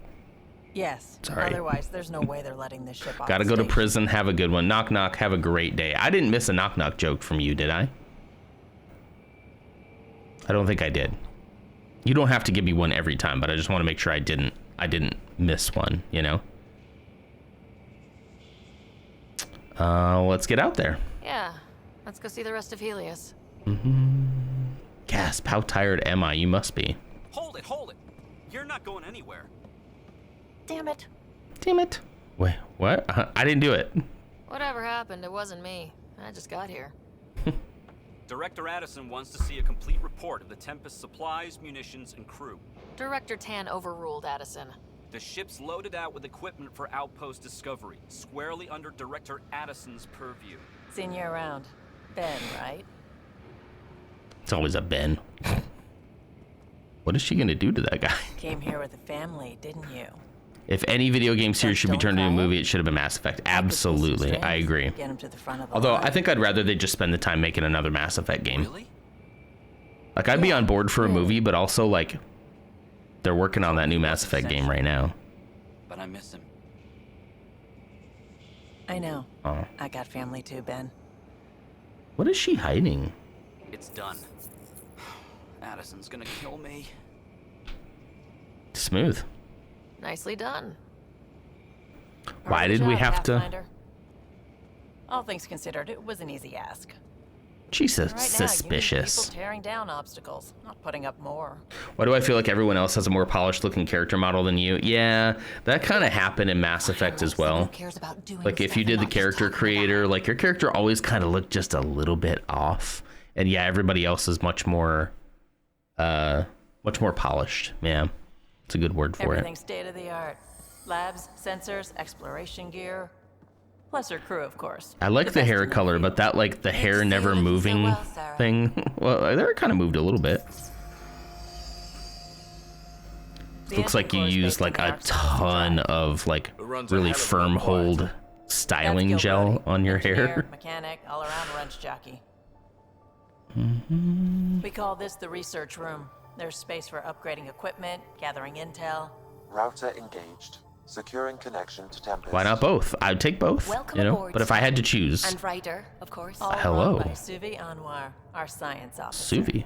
Yes. Sorry. Otherwise, there's no way they're letting this ship off. Gotta go to station. prison, have a good one. Knock knock, have a great day. I didn't miss a knock knock joke from you, did I? I don't think I did. You don't have to give me one every time, but I just want to make sure I didn't miss one, you know? Let's get out there. Yeah, let's go see the rest of Helios. Gasp, how tired am I? You must be. Hold it! You're not going anywhere. Damn it. Wait, what? I didn't do it. Whatever happened, it wasn't me. I just got here. Director Addison wants to see a complete report of the Tempest's supplies, munitions, and crew. Director Tan overruled Addison. The ship's loaded out with equipment for outpost discovery, squarely under Director Addison's purview. Seen you around. Ben, right? It's always a Ben. What is she gonna do to that guy? Came here with a family, didn't you? If any video game series should be turned into a movie, it should have been Mass Effect. Absolutely, I agree. Get him to the front of the Although line. I think I'd rather they just spend the time making another Mass Effect game. Really? Like I'd be on board for a movie, but also like they're working on that new Mass Effect game right now. But I miss him. I know. Oh. I got family too, Ben. What is she hiding? It's done. Addison's gonna kill me. Smooth. Nicely done. Why did we have to? Pathfinder. All things considered, it was an easy ask. Jesus, Right now, suspicious. you need people tearing down obstacles, not putting up more. Why do I feel like everyone else has a more polished looking character model than you? Yeah, that kind of happened in Mass Effect as well. Like if you did the character creator, like your character always kind of looked just a little bit off. And yeah, everybody else is much more polished. Yeah, it's a good word for Everything's state of the art. Labs, sensors, exploration gear. Plus her crew, of course. I like the hair color, but that like the hair never moving thing. Well, they kind of moved a little bit. Looks like you used like a ton of like really firm hold styling gel on your hair. Mechanic, all-around wrench jockey. We call this the research room. There's space for upgrading equipment, gathering intel. Router engaged. Securing connection to Tempest. Why not both? I'd take both, you know. But if I had to choose, And Ryder, of course. All hello. run by Suvi Anwar, our science officer. Suvi.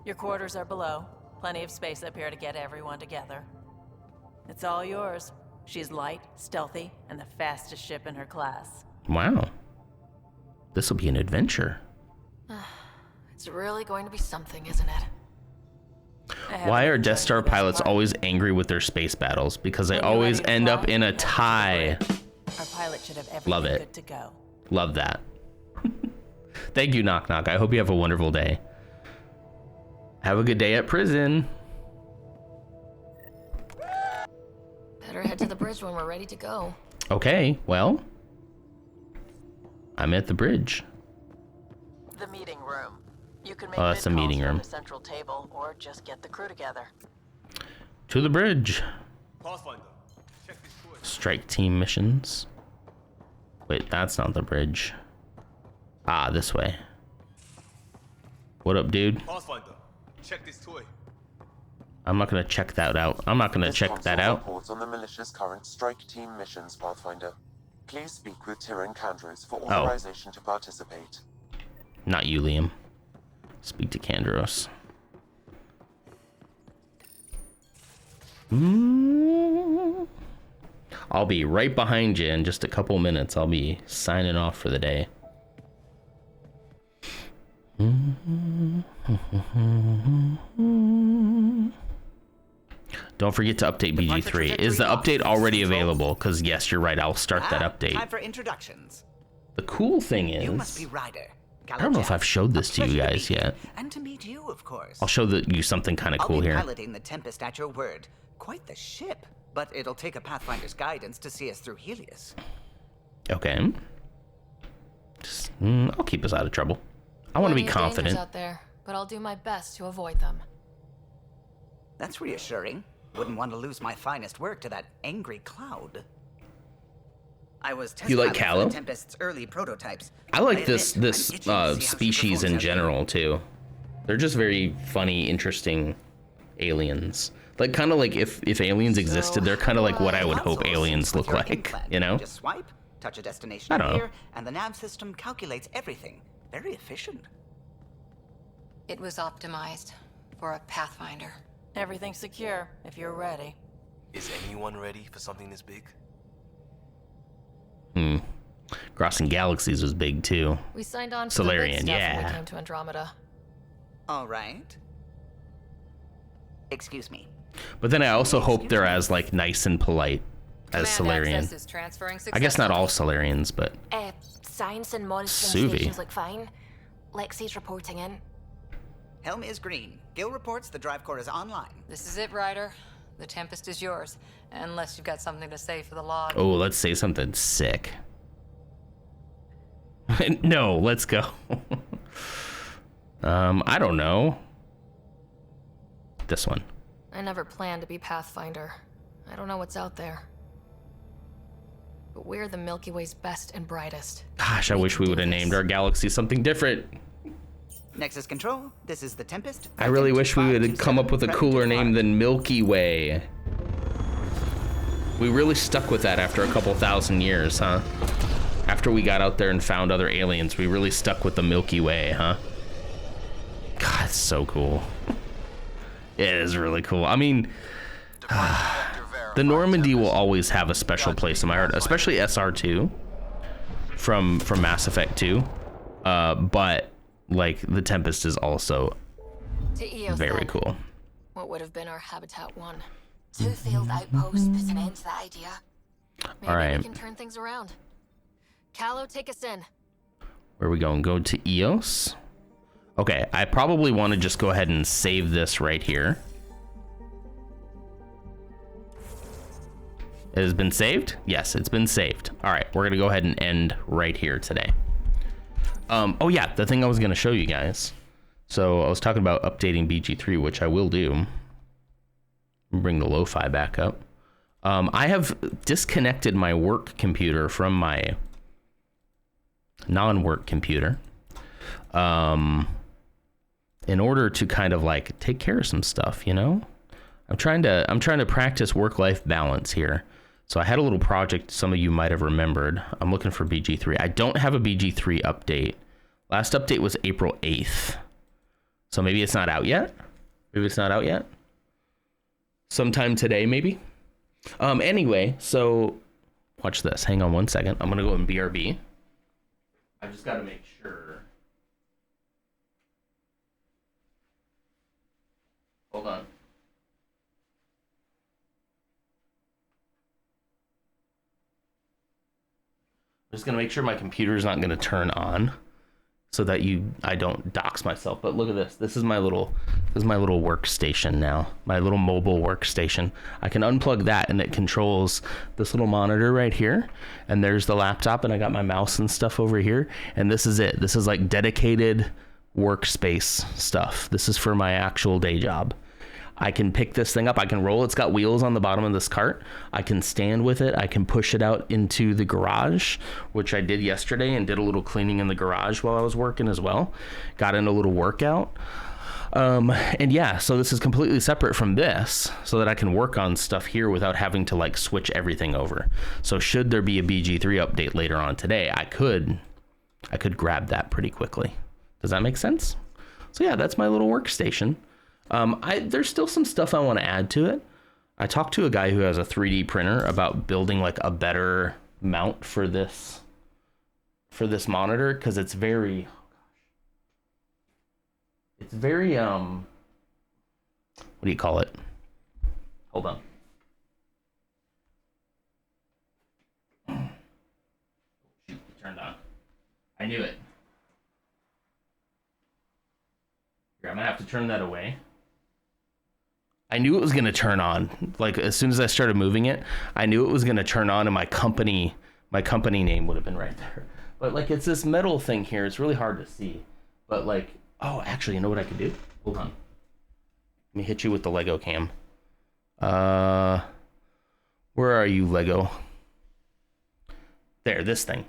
Your quarters are below. Plenty of space up here to get everyone together. It's all yours. She's light, stealthy, and the fastest ship in her class. Wow. This will be an adventure. It's really going to be something, isn't it? Why are Death Star pilots always angry with their space battles? Because they always end up in a tie. Our pilot should have everything Love it. good to go. Love that. Thank you, Knock Knock. I hope you have a wonderful day. Have a good day at prison. Better head to the bridge when we're ready to go. Okay, well, I'm at the bridge. The meeting room. You can make Oh, that's the mid-calls meeting from room. the central table, or just get the crew together. To the bridge. Pathfinder, check this footage. Strike team missions. Wait, that's not the bridge. Ah, this way. What up, dude? Pathfinder, check this toy. I'm not gonna check that out. I'm not gonna check that out. Reports on the militia's current strike team missions, Pathfinder. Please speak with Tyrion Candros for Oh. authorization to participate. Not you, Liam. Speak to Candros. I'll be right behind you in just a couple minutes. I'll be signing off for the day. Don't forget to update BG3. Is the update already available? Because yes, you're right. I'll start that update. Time for introductions. The cool thing You must is, be Ryder. I don't know if I've showed this to you guys yet. And to meet you, of course. I'll show you something kind of cool I'll be here. piloting the Tempest at your word. Quite the ship. But it'll take a Pathfinder's guidance to see us through Helios. Okay. Just, I'll keep us out of trouble. I want to be Plenty of dangers confident. out there, but I'll do my best to avoid them. That's reassuring. Wouldn't want to lose my finest work to that angry cloud. I was test You like pilot for Callow? the Tempest's early prototypes. I like admit, this I'm itching to see how she species in performs out here. general too. They're just very funny, interesting aliens. Like kind of like if aliens existed, they're kind of like what I would hope aliens look like. You know? Just swipe, touch a destination I don't know. here, and the nav system calculates everything. Very efficient. It was optimized for a Pathfinder. Everything's secure if you're ready. Is anyone ready for something this big? Crossing Galaxies was big too. We signed on for the big Solarian, stuff when yeah. we came to Andromeda. All right. Excuse me. But then I also hope they're as like nice and polite as Solarian. access is transferring I guess not all Solarians, but Science and monitoring Suvi. stations look fine. Lexi's reporting in. Helm is green. Gil reports the drive core is online. This is it, Ryder. The Tempest is yours. Unless you've got something to say for the log. oh, let's say something sick. No, let's go. I don't know. This one. I never planned to be Pathfinder. I don't know what's out there. But we're the Milky Way's best and brightest. Gosh, I wish we would have named our galaxy something different. Nexus Control, this is the Tempest. I really wish we would have come up with a cooler name than Milky Way. We really stuck with that after a couple thousand years, huh? After we got out there and found other aliens, we really stuck with the Milky Way, huh? God, it's so cool. It is really cool. I mean, the Normandy will always have a special place in my heart, especially SR2 from Mass Effect 2. But like the Tempest is also To Eos, very then. cool. What would have been our Habitat 1? Two field outposts put an end to that idea. Maybe All right. we can turn things around. Callow, take us in. Where are we going? Go to Eos. Okay, I probably want to just go ahead and save this right here. It has been saved? Yes, it's been saved. All right, we're gonna go ahead and end right here today. Oh yeah, the thing I was gonna show you guys. So I was talking about updating BG3, which I will do. Bring the lo-fi back up. I have disconnected my work computer from my non-work computer. In order to kind of like take care of some stuff, you know? I'm trying to practice work-life balance here. So I had a little project some of you might have remembered. I'm looking for BG3. I don't have a BG3 update. Last update was April 8th. So maybe it's not out yet. Maybe it's not out yet. Sometime today, maybe. Anyway, so watch this. Hang on one second. I'm gonna go in BRB. I just gotta make sure. Hold on. I'm just gonna make sure my computer's not gonna turn on, so that I don't dox myself. But look at this. This is my little workstation now. My little mobile workstation. I can unplug that and it controls this little monitor right here. And there's the laptop and I got my mouse and stuff over here. And this is it. This is like dedicated workspace stuff. This is for my actual day job. I can pick this thing up. I can roll. It's got wheels on the bottom of this cart. I can stand with it. I can push it out into the garage, which I did yesterday and did a little cleaning in the garage while I was working as well. Got in a little workout. And yeah, so this is completely separate from this so that I can work on stuff here without having to like switch everything over. So should there be a BG3 update later on today, I could grab that pretty quickly. Does that make sense? So yeah, that's my little workstation. There's still some stuff I want to add to it. I talked to a guy who has a 3D printer about building like a better mount for this monitor, because it's very what do you call it? Hold on. Shoot, it turned on. I knew it. Here, I'm gonna have to turn that away. I knew it was going to turn on. Like, as soon as I started moving it, I knew it was going to turn on, and my company name would have been right there. But like, it's this metal thing here. It's really hard to see. But like, oh, actually, you know what I could do? Hold on. Let me hit you with the Lego cam. Where are you, Lego? There, this thing.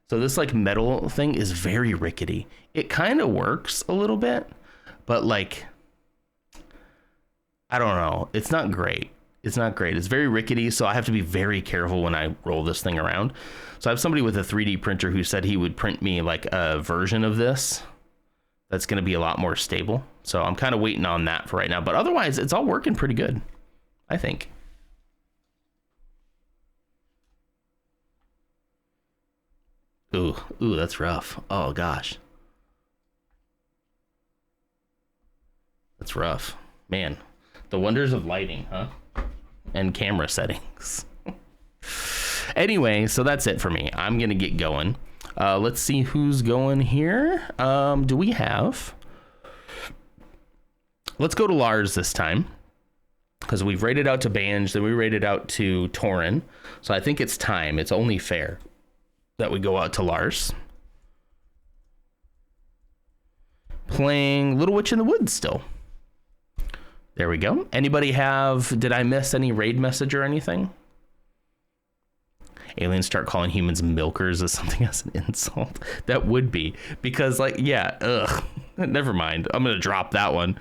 So this like metal thing is very rickety. It kind of works a little bit, but like, I don't know. It's not great. It's not great. It's very rickety, so I have to be very careful when I roll this thing around. So I have somebody with a 3D printer who said he would print me like a version of this that's going to be a lot more stable. So I'm kind of waiting on that for right now. But otherwise, it's all working pretty good, I think. Ooh, that's rough. Oh, gosh. That's rough. Man. The wonders of lighting, huh? And camera settings. Anyway, so that's it for me. I'm going to get going. Let's see who's going here. Do we have... Let's go to Lars this time, because we've rated out to Banj, then we rated out to Torin. So I think it's time. It's only fair that we go out to Lars. Playing Little Witch in the Woods still. There we go. Anybody have, did I miss any raid message or anything? Aliens start calling humans milkers as something as an insult. That would be, because like, yeah, ugh, never mind. I'm going to drop that one.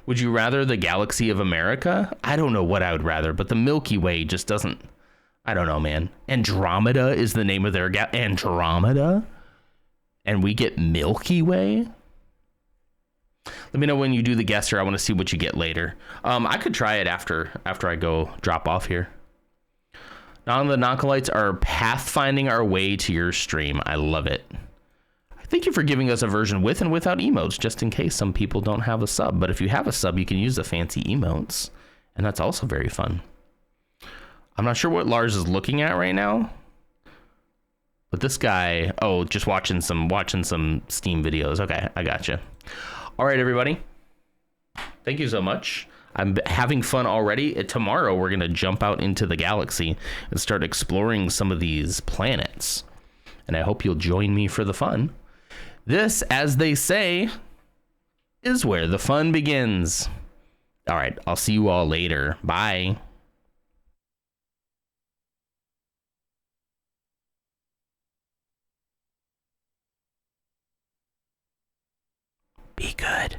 Would you rather the galaxy of America? I don't know what I would rather, but the Milky Way just doesn't, I don't know, man. Andromeda is the name of their Andromeda? And we get Milky Way? Let me know when you do the guesser. I want to see what you get later. I could try it after I go drop off here. Now the Noncolites are pathfinding our way to your stream. I love it. Thank you for giving us a version with and without emotes, just in case some people don't have a sub. But if you have a sub, you can use the fancy emotes, and that's also very fun. I'm not sure what Lars is looking at right now, but this guy, oh, just watching some Steam videos. Okay, I gotcha. All right, everybody. Thank you so much. I'm having fun already. Tomorrow, we're going to jump out into the galaxy and start exploring some of these planets. And I hope you'll join me for the fun. This, as they say, is where the fun begins. All right, I'll see you all later. Bye. Be good.